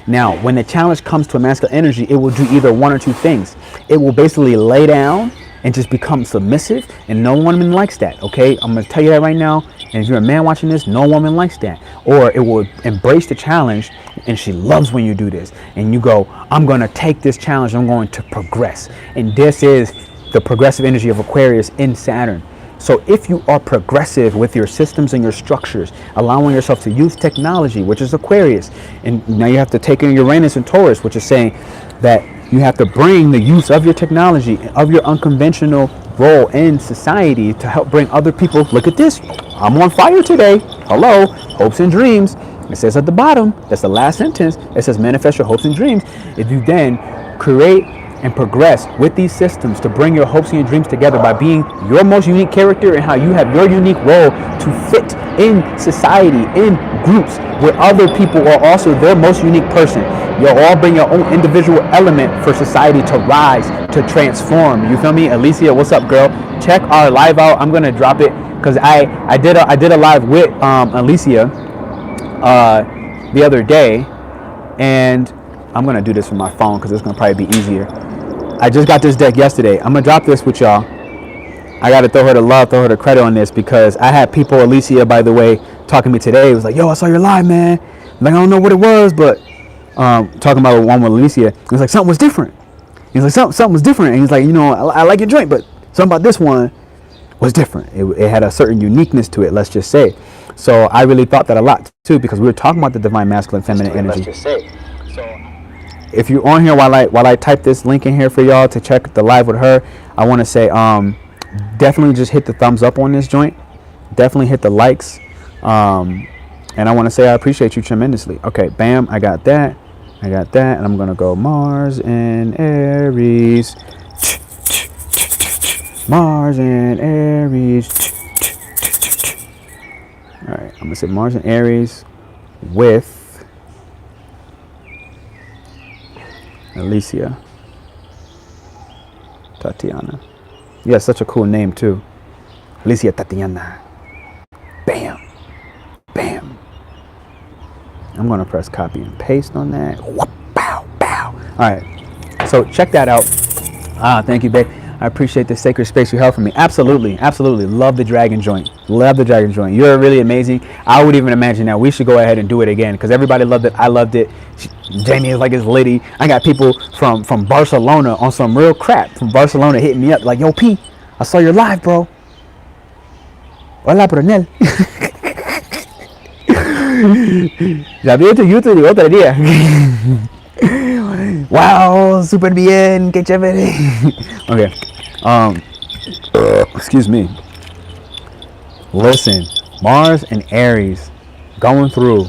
Now, when the challenge comes to a masculine energy, it will do either one or two things. It will basically lay down and just become submissive, and no woman likes that, okay? I'm going to tell you that right now, and if you're a man watching this, no woman likes that. Or it will embrace the challenge, and she loves when you do this. And you go, I'm going to take this challenge, I'm going to progress. And this is the progressive energy of Aquarius in Saturn. So if you are progressive with your systems and your structures, allowing yourself to use technology, which is Aquarius, and now you have to take in Uranus and Taurus, which is saying that you have to bring the use of your technology, of your unconventional role in society to help bring other people. Look at this. I'm on fire today. Hello. Hopes and dreams. It says at the bottom, that's the last sentence. It says manifest your hopes and dreams. If you then create and progress with these systems to bring your hopes and your dreams together by being your most unique character and how you have your unique role to fit in society, in groups where other people are also their most unique person. You'll all bring your own individual element for society to rise, to transform. You feel me? Ilycia, what's up, girl? Check our live out. I'm gonna drop it because I did a live with Ilycia the other day, and I'm gonna do this from my phone because it's gonna probably be easier. I just got this deck yesterday. I'm gonna drop this with y'all. I gotta throw her the love, throw her the credit on this because I had people, Ilycia, by the way, talking to me today. It was like, yo, I saw your live, man. I'm like, I don't know what it was, but talking about one with Ilycia, it was like something was different. He was like something was different, and he's like, I like your joint, but something about this one was different. It had a certain uniqueness to it, let's just say. So I really thought that a lot too because we were talking about the divine masculine feminine energy. Let's just say. If you're on here while I type this link in here for y'all to check the live with her, I want to say definitely just hit the thumbs up on this joint. Definitely hit the likes. And I want to say I appreciate you tremendously. Okay, bam, I got that. And I'm going to go Mars in Aries. Mars in Aries. All right, I'm going to say Mars in Aries with Ilycia, Tatiana. Yeah, such a cool name too. Ilycia Tatiana. Bam. Bam. I'm going to press copy and paste on that. Whoop, pow, pow. All right. So check that out. Thank you, babe. I appreciate the sacred space you held for me. Absolutely. Absolutely. Love the dragon joint. Love the dragon joint. You're really amazing. I would even imagine that we should go ahead and do it again because everybody loved it. I loved it. Jamie is like his lady. I got people from Barcelona on some real crap from Barcelona hitting me up like, yo, P, I saw your live, bro. Hola, Pernell. Ya vi tu YouTube el otro día. Wow, super bien, qué chévere. Okay. Excuse me. Listen, Mars and Aries going through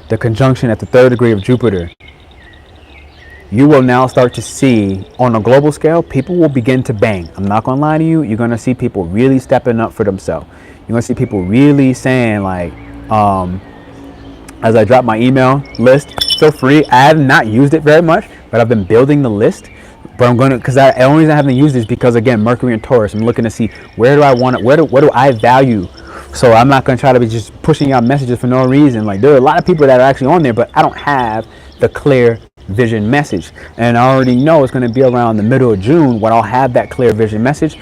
the conjunction at the 3rd degree of Jupiter. You will now start to see on a global scale, people will begin to bang. I'm not going to lie to you. You're going to see people really stepping up for themselves. You're going to see people really saying like, as I drop my email list, feel free. I have not used it very much, but I've been building the list. But I'm going to, because the only reason I haven't used it is because, again, Mercury and Taurus. I'm looking to see where do I want it, what do I value. So I'm not going to try to be just pushing out messages for no reason. Like, there are a lot of people that are actually on there, but I don't have the clear vision message. And I already know it's going to be around the middle of June when I'll have that clear vision message.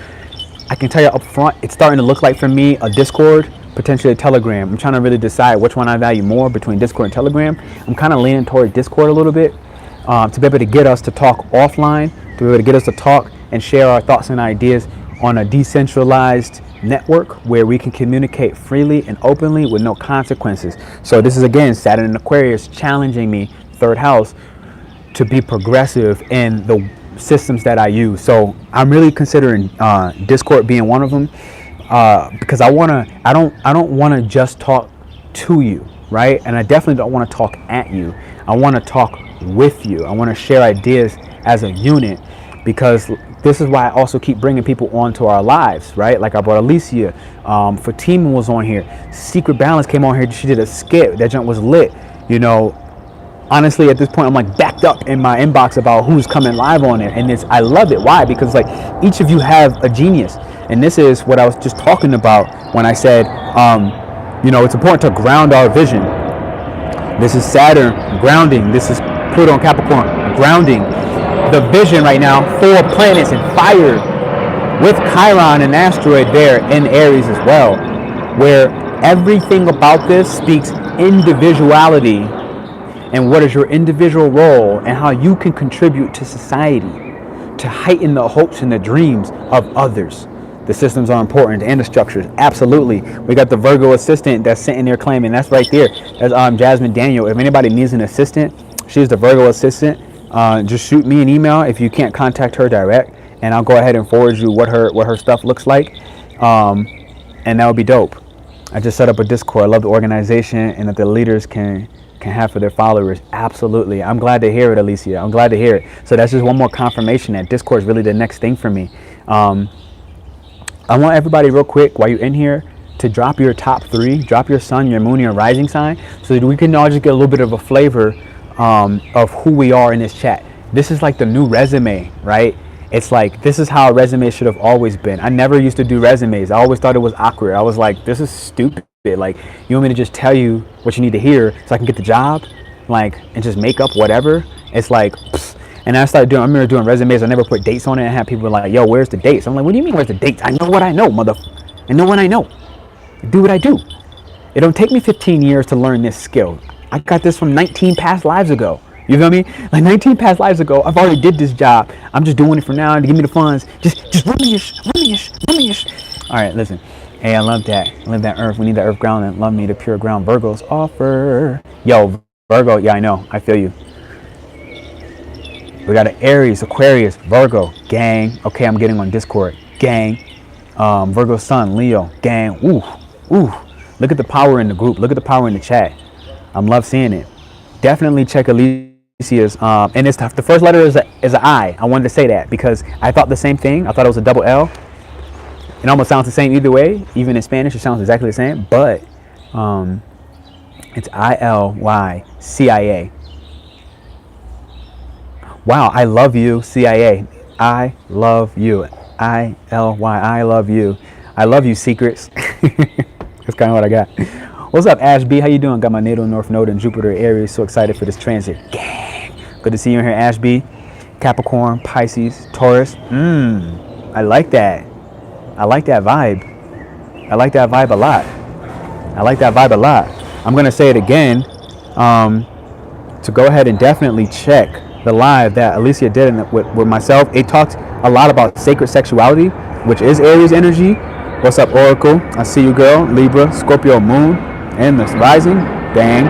I can tell you up front, it's starting to look like for me a Discord, potentially a Telegram. I'm trying to really decide which one I value more between Discord and Telegram. I'm kind of leaning toward Discord a little bit, to be able to get us to talk offline, to be able to get us to talk and share our thoughts and ideas on a decentralized network where we can communicate freely and openly with no consequences. So this is again Saturn in Aquarius challenging me, third house, to be progressive in the systems that I use. So I'm really considering Discord being one of them, because I don't want to just talk to you, right? And I definitely don't want to talk at you. I want to talk with you. I want to share ideas as a unit, because this is why I also keep bringing people onto our lives, right? Like I brought Ilycia, Fatima was on here, Secret Balance came on here, she did a skit, that junk was lit, you know. Honestly, at this point, I'm like backed up in my inbox about who's coming live on it, and I love it. Why? Because like each of you have a genius, and this is what I was just talking about when I said, you know, it's important to ground our vision. This is Saturn grounding. This is Pluto in Capricorn grounding the vision right now. 4 planets in fire with Chiron and asteroid there in Aries as well, where everything about this speaks individuality and what is your individual role and how you can contribute to society to heighten the hopes and the dreams of others. The systems are important and the structures, absolutely. We got the Virgo assistant that's sitting there claiming, that's right there, that's Jasmine Daniel. If anybody needs an assistant, she's the Virgo assistant. Just shoot me an email if you can't contact her direct, and I'll go ahead and forward you what her stuff looks like, and that would be dope. I just set up a Discord. I love the organization and that the leaders can have for their followers. Absolutely. I'm glad to hear it, Ilycia. I'm glad to hear it. So that's just one more confirmation that Discord is really the next thing for me. I want everybody real quick while you're in here to drop your top 3, drop your sun, your moon, your rising sign, so that we can all just get a little bit of a flavor of who we are in this chat. This is like the new resume, right? It's like, this is how a resume should have always been. I never used to do resumes. I always thought it was awkward. I was like, this is stupid. Like, you want me to just tell you what you need to hear so I can get the job? Like, and just make up whatever? It's like, pfft. And I remember doing resumes. I never put dates on it. And had people like, yo, where's the dates? I'm like, what do you mean, where's the dates? I know what I know, I know what I know. I do what I do. It don't take me 15 years to learn this skill. I got this from 19 past lives ago. You feel me? Like 19 past lives ago, I've already did this job. I'm just doing it for now to give me the funds. Just run me. All right, listen. Hey, I love that. I love that earth. We need that earth ground and love me the pure ground Virgos offer. Yo, Virgo, yeah, I know. I feel you. We got an Aries, Aquarius, Virgo, gang. Okay, I'm getting on Discord. Gang. Virgo Sun, Leo, gang. Ooh. Look at the power in the group. Look at the power in the chat. I'm love seeing it. Definitely check Ilycia's. And it's the first letter is an I. I wanted to say that because I thought the same thing. I thought it was a double L. It almost sounds the same either way. Even in Spanish, it sounds exactly the same. But it's Ilycia. Wow, I love you, CIA. I love you. ILY. I love you. I love you, secrets. That's kind of what I got. What's up, Ash B? How you doing? Got my natal North Node in Jupiter, Aries. So excited for this transit. Gang. Good to see you in here, Ash B. Capricorn, Pisces, Taurus. I like that. I like that vibe. I like that vibe a lot. I'm going to say it again to go ahead and definitely check the live that Ilycia did with myself. It talked a lot about sacred sexuality, which is Aries energy. What's up, Oracle? I see you, girl. Libra, Scorpio, Moon, and the rising. Dang.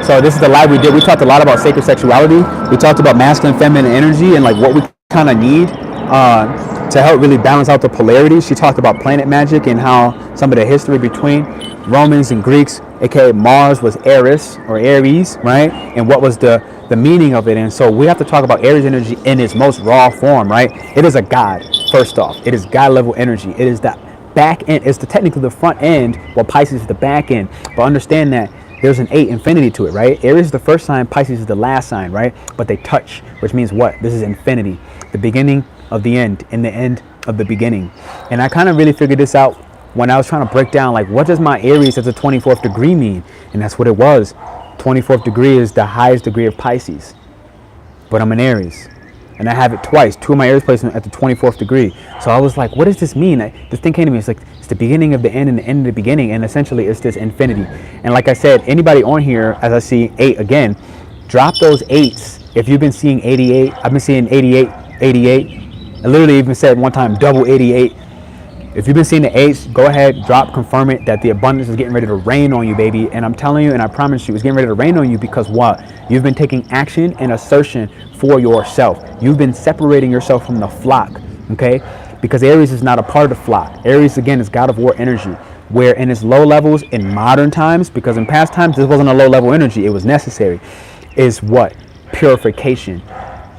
So this is the live we did. We talked a lot about sacred sexuality. We talked about masculine, feminine energy and like what we kind of need to help really balance out the polarity. She talked about planet magic and how some of the history between Romans and Greeks, aka Mars, was Aries or Aries, right? And what was the meaning of it. And so we have to talk about Aries energy in its most raw form, right? It is a god, first off. It is god level energy. It is the back end. It's technically the front end, while Pisces is the back end. But understand that there's an 8 infinity to it, right? Aries is the first sign, Pisces is the last sign, right? But they touch, which means what? This is infinity, the beginning of the end and the end of the beginning. And I kind of really figured this out when I was trying to break down, like, what does my Aries as a 24th degree mean? And that's what it was. 24th degree is the highest degree of Pisces, but I'm an Aries. And I have it twice. 2 of my Aries placements at the 24th degree. So I was like, what does this mean? This thing came to me. It's like, it's the beginning of the end and the end of the beginning. And essentially, it's this infinity. And like I said, anybody on here, as I see 8 again, drop those 8s. If you've been seeing 88, I've been seeing 88, 88. I literally even said one time, double 88. If you've been seeing the 8s, go ahead, drop, confirm it that the abundance is getting ready to rain on you, baby. And I'm telling you, and I promise you, it's getting ready to rain on you because what? You've been taking action and assertion for yourself. You've been separating yourself from the flock, okay? Because Aries is not a part of the flock. Aries, again, is God of War energy, where in its low levels in modern times, because in past times, this wasn't a low level energy, it was necessary, is what? Purification,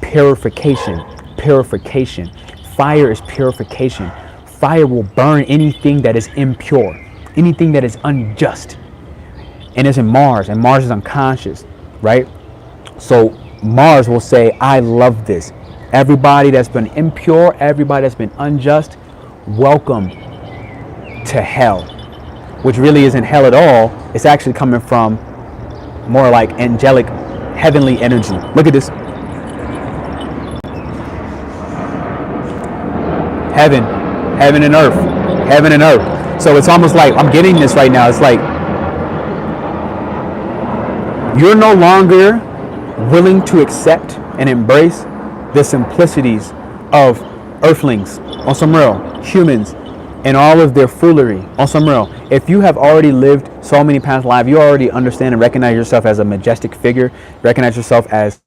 purification, purification. Fire is purification. Fire will burn anything that is impure, anything that is unjust. And it's in Mars, and Mars is unconscious, right? So Mars will say, I love this. Everybody that's been impure, everybody that's been unjust, welcome to hell, which really isn't hell at all. It's actually coming from more like angelic, heavenly energy. Look at this. Heaven and earth, heaven and earth. So it's almost like I'm getting this right now. It's like you're no longer willing to accept and embrace the simplicities of earthlings, on some real, humans, and all of their foolery, on some real. If you have already lived so many past lives, you already understand and recognize yourself as a majestic figure, recognize yourself as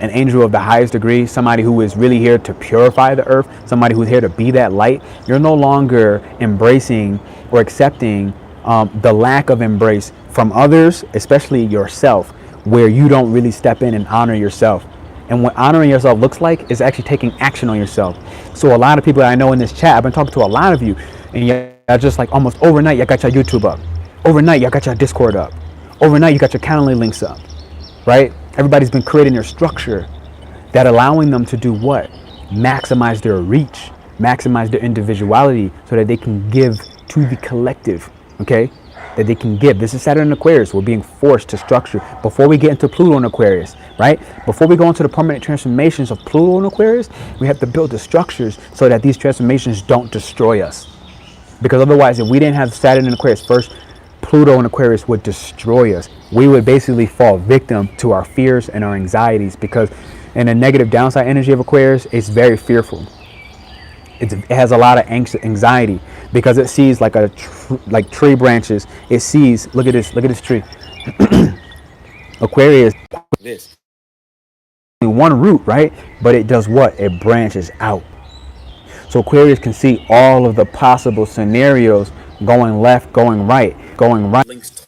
an angel of the highest degree, somebody who is really here to purify the earth, somebody who's here to be that light. You're no longer embracing or accepting the lack of embrace from others, especially yourself, where you don't really step in and honor yourself. And what honoring yourself looks like is actually taking action on yourself. So a lot of people that I know in this chat, I've been talking to a lot of you, and y'all just like almost overnight, y'all got your YouTube up. Overnight, y'all got your Discord up. Overnight, you got your Calendly links up, right? Everybody's been creating their structure that allowing them to do what? Maximize their reach, maximize their individuality so that they can give to the collective, okay? That they can give. This is Saturn in Aquarius. We're being forced to structure. Before we get into Pluto in Aquarius, right? Before we go into the permanent transformations of Pluto in Aquarius, we have to build the structures so that these transformations don't destroy us. Because otherwise, if we didn't have Saturn in Aquarius first, Pluto in Aquarius would destroy us. We would basically fall victim to our fears and our anxieties, because in the negative downside energy of Aquarius, it's very fearful. It has a lot of anxiety because it sees like like tree branches. It sees, look at this tree. Aquarius, This. one root, right? But it does what? It branches out. So Aquarius can see all of the possible scenarios going left, going right. Links.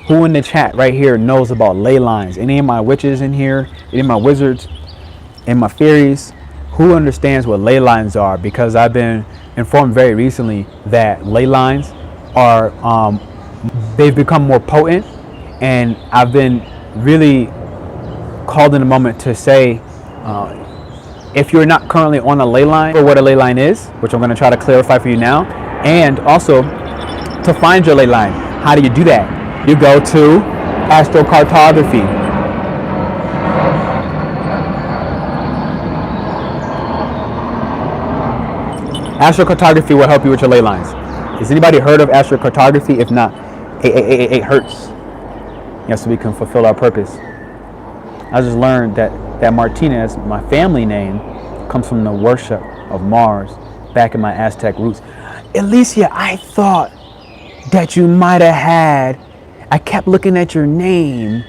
Who in the chat right here knows about ley lines? Any of my witches in here? Any of my wizards? And my fairies? Who understands what ley lines are? Because I've been informed very recently that ley lines are, they've become more potent. And I've been really called in a moment to say, if you're not currently on a ley line, or what a ley line is, which I'm going to try to clarify for you now, and also to find your ley line. How do you do that? You go to astrocartography. Astrocartography will help you with your ley lines. Has anybody heard of astrocartography? If not, it hurts. Yes, so we can fulfill our purpose. I just learned that Martinez, my family name, comes from the worship of Mars back in my Aztec roots. Ilycia, I thought that you might have had, I kept looking at your name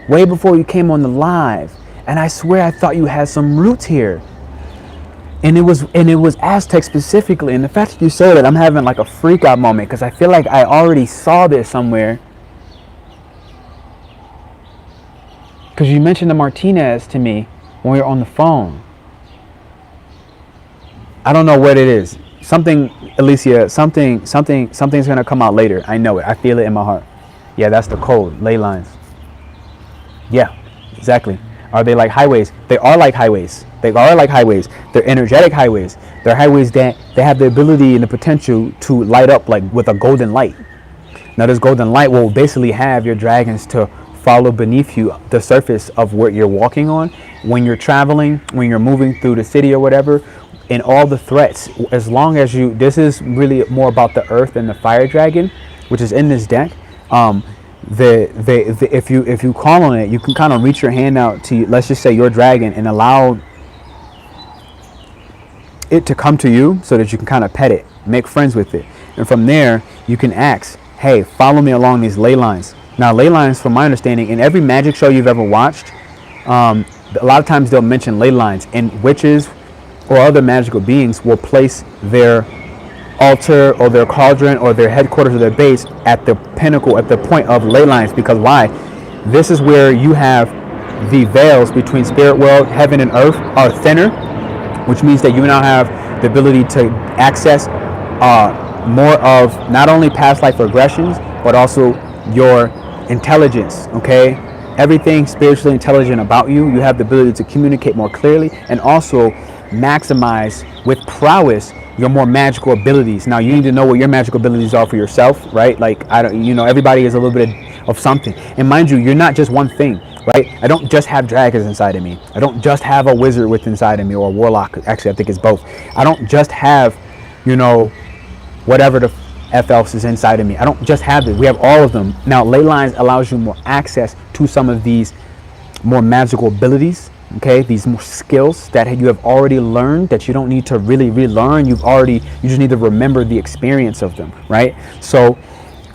way before you came on the live, and I swear I thought you had some roots here. And it was Aztec specifically. And the fact that you said it, I'm having like a freak out moment because I feel like I already saw this somewhere. Because you mentioned the Martinez to me when we were on the phone. I don't know what it is. Something, Ilycia, something's gonna come out later. I know it. I feel it in my heart. Yeah, that's the code. Ley lines. Yeah, exactly. Are they like highways? They are like highways. They are like highways. They're energetic highways. They're highways that they have the ability and the potential to light up like with a golden light. Now this golden light will basically have your dragons to follow beneath you the surface of what you're walking on when you're traveling, when you're moving through the city or whatever, and all the threats. As long as you, this is really more about the earth and the fire dragon, which is in this deck. If you call on it, you can kind of reach your hand out to, let's just say, your dragon, and allow it to come to you so that you can kind of pet it, make friends with it, and from there you can ask, hey, follow me along these ley lines. Now ley lines, from my understanding, in every magic show you've ever watched, a lot of times they'll mention ley lines, and witches or other magical beings will place their altar or their cauldron or their headquarters or their base at the pinnacle, at the point of ley lines. Because why? This is where you have the veils between spirit world, heaven and earth are thinner, which means that you now have the ability to access more of not only past life regressions, but also your intelligence, okay? Everything spiritually intelligent about you, you have the ability to communicate more clearly and also maximize with prowess your more magical abilities. Now you need to know what your magical abilities are for yourself, right? Like, I don't, you know, everybody is a little bit of something. And mind you, you're not just one thing, right? I don't just have dragons inside of me. I don't just have a wizard with inside of me, or a warlock. Actually, I think it's both. I don't just have, you know, whatever the F else is inside of me. I don't just have it. We have all of them. Now, ley lines allows you more access to some of these more magical abilities, okay? These more skills that you have already learned that you don't need to really relearn. You just need to remember the experience of them, right? So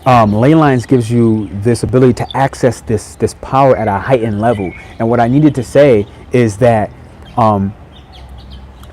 ley lines gives you this ability to access this power at a heightened level. And what I needed to say is that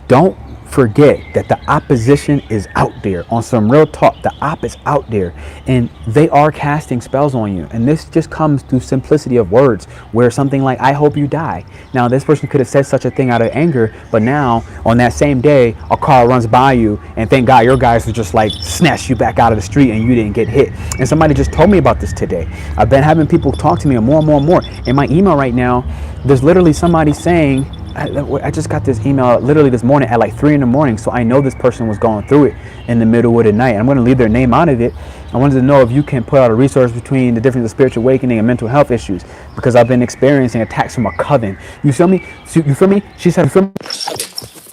don't forget that the opposition is out there. On some real talk, the op is out there, and they are casting spells on you. And this just comes through simplicity of words, where something like, I hope you die. Now this person could have said such a thing out of anger, but now on that same day a car runs by you, and thank God your guys were just like snatch you back out of the street and you didn't get hit. And somebody just told me about this today. I've been having people talk to me more and more and more. In my email right now, there's literally somebody saying, I just got this email literally this morning at like 3 in the morning, so I know this person was going through it in the middle of the night. I'm going to leave their name out of it. I wanted to know if you can put out a resource between the difference of spiritual awakening and mental health issues, because I've been experiencing attacks from a coven. You feel me? You feel me? She said, you feel me?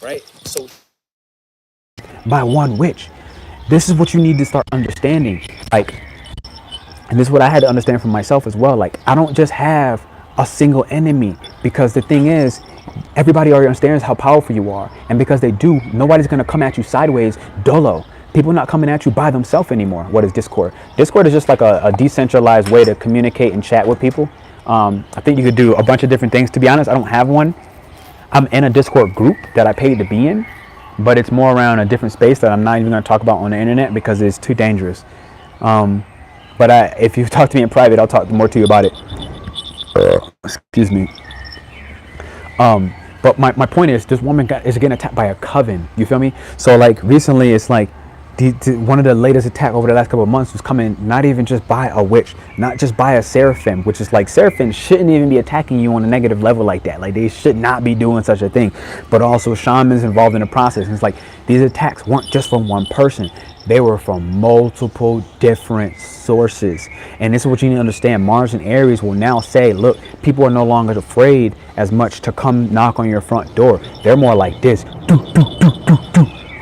Right? So By one witch. This is what you need to start understanding. Like, and this is what I had to understand for myself as well. Like, I don't just have a single enemy, because the thing is, everybody already understands how powerful you are, and because they do, nobody's going to come at you sideways dolo. People are not coming at you by themselves anymore. What is Discord? Discord is just like a decentralized way to communicate and chat with people. I think you could do a bunch of different things. To be honest, I don't have one. I'm in a Discord group that I paid to be in, but it's more around a different space that I'm not even going to talk about on the internet because it's too dangerous. But if you talk to me in private, I'll talk more to you about it. Excuse me. But my point is, this woman is getting attacked by a coven. You feel me? So like recently, it's like one of the latest attack over the last couple of months was coming not even just by a witch, not just by a seraphim, which is like seraphim shouldn't even be attacking you on a negative level like that. Like they should not be doing such a thing. But also shamans involved in the process. And it's like these attacks weren't just from one person. They were from multiple different sources. And this is what you need to understand. Mars and Aries will now say, look, people are no longer afraid as much to come knock on your front door. They're more like this.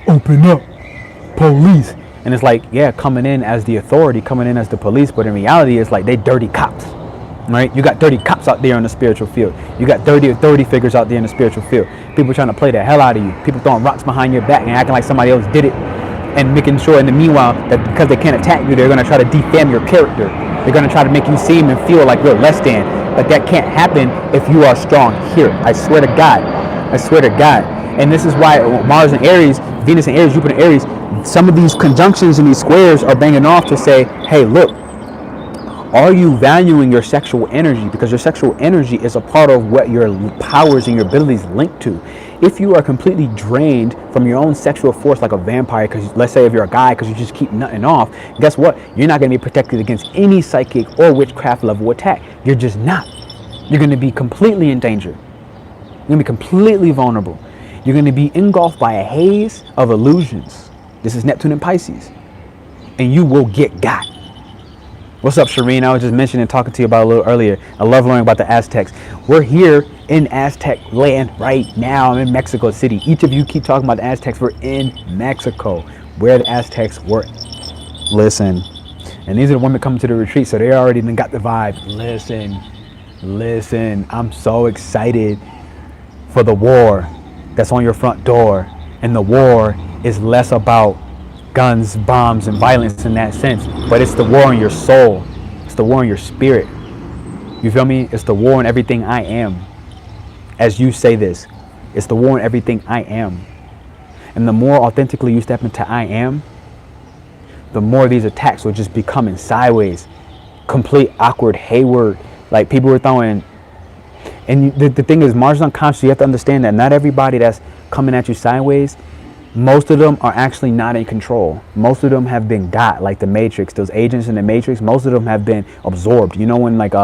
Open up, police. And it's like, yeah, coming in as the authority, coming in as the police. But in reality, it's like they dirty cops. Right? You got dirty cops out there in the spiritual field. You got dirty authority figures out there in the spiritual field. People trying to play the hell out of you. People throwing rocks behind your back and acting like somebody else did it. And making sure in the meanwhile that because they can't attack you, they're going to try to defame your character. They're going to try to make you seem and feel like you're less than. But that can't happen if you are strong here. I swear to God. I swear to God. And this is why Mars and Aries, Venus and Aries, Jupiter and Aries, some of these conjunctions and these squares are banging off to say, hey, look, are you valuing your sexual energy? Because your sexual energy is a part of what your powers and your abilities link to. If you are completely drained from your own sexual force like a vampire, because let's say if you're a guy, because you just keep nutting off, guess what? You're not going to be protected against any psychic or witchcraft level attack. You're just not. You're going to be completely in danger. You're going to be completely vulnerable. You're going to be engulfed by a haze of illusions. This is Neptune in Pisces. And you will get got. What's up, Shireen? I was just mentioning, talking to you about a little earlier. I love learning about the Aztecs. We're here in Aztec land right now. I'm in Mexico City. Each of you keep talking about the Aztecs. We're in Mexico, where the Aztecs were. Listen. And these are the women coming to the retreat, so they already got the vibe. Listen. I'm so excited for the war that's on your front door. And the war is less about guns, bombs, and violence in that sense, but it's the war on your soul. It's the war on your spirit. You feel me? It's the war on everything I am. As you say this, it's the war on everything I am. And the more authentically you step into I am, the more these attacks will just be coming sideways, complete awkward, hayward. Like people were throwing. And the thing is, Mars is unconscious. You have to understand that not everybody that's coming at you sideways, most of them are actually not in control. Most of them have been got, like the Matrix. Those agents in the Matrix, most of them have been absorbed. You know when like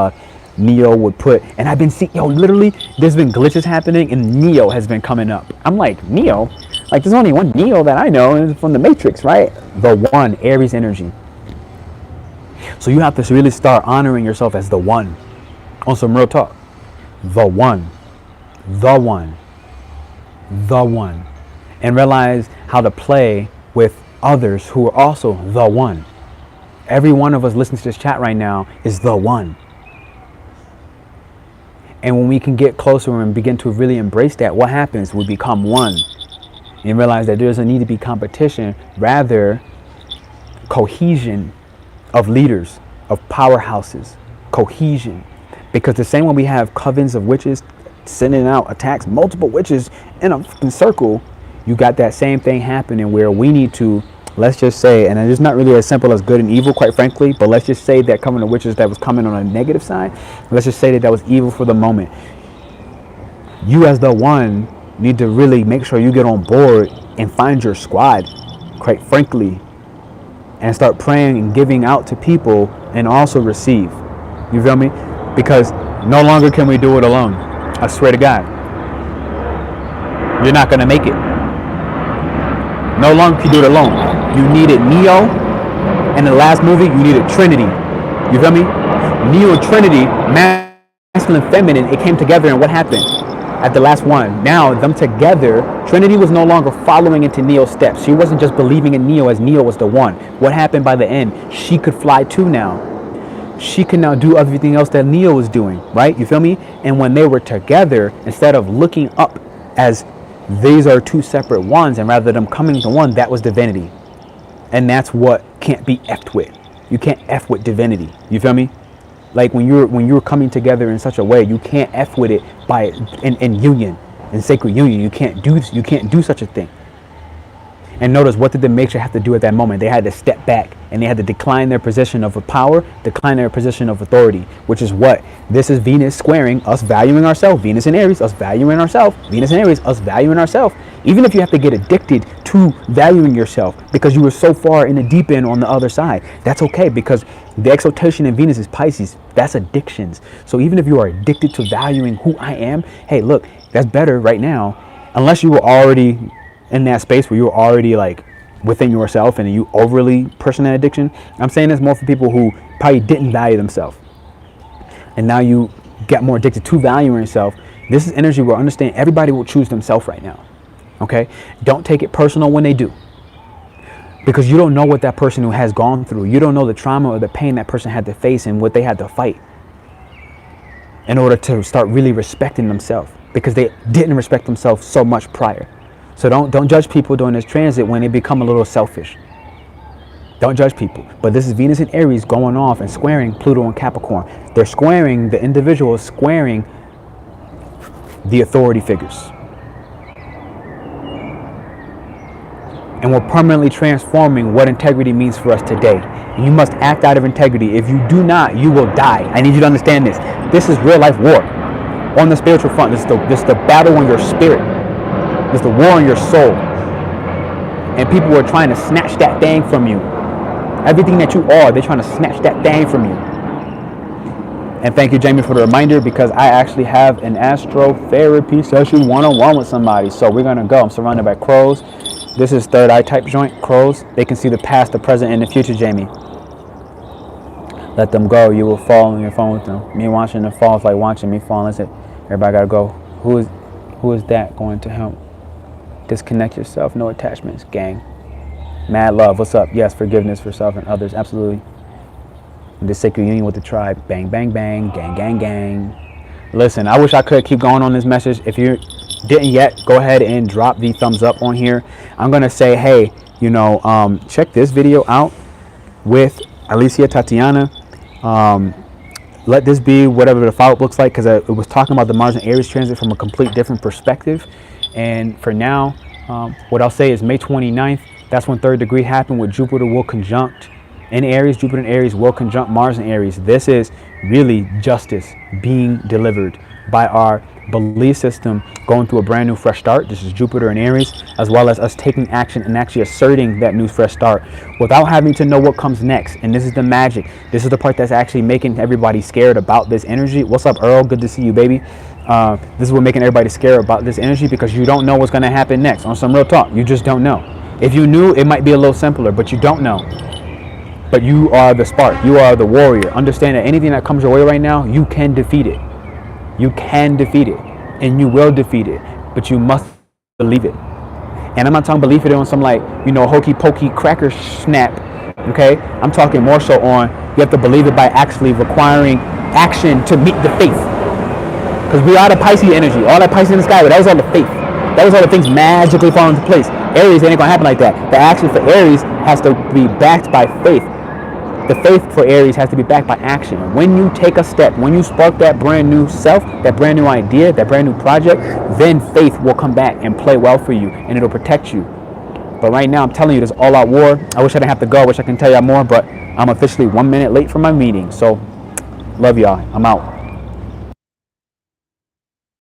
Neo would put, and I've been seeing, literally, there's been glitches happening and Neo has been coming up. I'm like, Neo? Like there's only one Neo that I know, and it's from the Matrix, right? The one, Aries energy. So you have to really start honoring yourself as the one. On some real talk. The one. And realize how to play with others who are also the one. Every one of us listening to this chat right now is the one. And when we can get closer and begin to really embrace that, what happens? We become one. And realize that there doesn't need to be competition, rather cohesion of leaders, of powerhouses, cohesion. Because the same way we have covens of witches sending out attacks, multiple witches in a fucking circle, you got that same thing happening where we need to, let's just say, and it's not really as simple as good and evil, quite frankly, but let's just say that coming to witches that was coming on a negative side, let's just say that was evil for the moment. You as the one need to really make sure you get on board and find your squad, quite frankly, and start praying and giving out to people and also receive. You feel me? Because no longer can we do it alone. I swear to God. You're not going to make it. No longer can you do it alone. You needed Neo. In the last movie, you needed Trinity. You feel me? Neo and Trinity, masculine and feminine, it came together, and what happened? At the last one, now them together, Trinity was no longer following into Neo's steps. She wasn't just believing in Neo as Neo was the one. What happened by the end? She could fly too now. She can now do everything else that Neo was doing, right? You feel me? And when they were together, instead of looking up as these are two separate ones, and rather them coming to one, that was divinity. And that's what can't be effed with. You can't F with divinity. You feel me? Like when you're coming together in such a way, you can't F with it by in union, in sacred union. You can't do such a thing. And notice, what did the Matrix have to do at that moment? They had to step back and they had to decline their position of power, decline their position of authority, which is what? This is Venus squaring us valuing ourselves. Venus in Aries, us valuing ourselves. Venus in Aries, us valuing ourselves. Even if you have to get addicted to valuing yourself because you were so far in the deep end on the other side, that's okay, because the exaltation in Venus is Pisces. That's addictions. So even if you are addicted to valuing who I am, hey, look, that's better right now, unless you were already in that space where you're already like within yourself and you overly pushing that addiction. I'm saying this more for people who probably didn't value themselves, and now you get more addicted to valuing yourself. This is energy where, understand, everybody will choose themselves right now. Okay, don't take it personal when they do, because you don't know what that person who has gone through. You don't know the trauma or the pain that person had to face and what they had to fight in order to start really respecting themselves, because they didn't respect themselves so much prior. So don't judge people during this transit when they become a little selfish. Don't judge people. But this is Venus in Aries going off and squaring Pluto in Capricorn. They're squaring, the individual is squaring the authority figures. And we're permanently transforming what integrity means for us today. And you must act out of integrity. If you do not, you will die. I need you to understand this. This is real life war. On the spiritual front, this is the battle on your spirit. It's the war on your soul. And people are trying to snatch that thing from you. Everything that you are, they're trying to snatch that thing from you. And thank you, Jamie, for the reminder, because I actually have an AstroTherapy session one-on-one with somebody. So we're going to go. I'm surrounded by crows. This is third eye type joint, crows. They can see the past, the present, and the future, Jamie. Let them go. You will fall on your phone with them. Me watching them fall is like watching me fall. That's it. Everybody got to go. Who is that going to help? Disconnect yourself. No attachments, gang. Mad love. What's up? Yes, forgiveness for self and others. Absolutely. The sacred union with the tribe. Bang, bang, bang. Gang, gang, gang. Listen, I wish I could keep going on this message. If you didn't yet, go ahead and drop the thumbs up on here. I'm going to say, hey, check this video out with Ilycia, Tatiana. Let this be whatever the follow-up looks like, because it was talking about the Mars and Aries transit from a complete different perspective. And for now, what I'll say is May 29th, that's when third degree happened, with Jupiter will conjunct in Aries. Jupiter in Aries will conjunct Mars in Aries. This is really justice being delivered by our belief system going through a brand new fresh start. This is Jupiter in Aries, as well as us taking action and actually asserting that new fresh start without having to know what comes next. And this is the magic. This is the part that's actually making everybody scared about this energy. What's up, Earl? Good to see you, baby. This is what making everybody scared about this energy, because you don't know what's going to happen next. On some real talk, you just don't know. If you knew, it might be a little simpler, but you don't know. But you are the spark. You are the warrior. Understand that anything that comes your way right now, you can defeat it. You can defeat it, and you will defeat it, but you must believe it. And I'm not talking believe it on some hokey pokey cracker snap, okay? I'm talking more so on, you have to believe it by actually requiring action to meet the faith. Because we are the Pisces energy, all that Pisces in the sky, but that was all the faith. That was all the things magically fall into place. Aries ain't gonna happen like that. The action for Aries has to be backed by faith. The faith for Aries has to be backed by action. When you take a step, when you spark that brand new self, that brand new idea, that brand new project, then faith will come back and play well for you, and it'll protect you. But right now, I'm telling you, this all-out war. I wish I didn't have to go. I wish I can tell y'all more, but I'm officially 1 minute late for my meeting. So, love y'all. I'm out.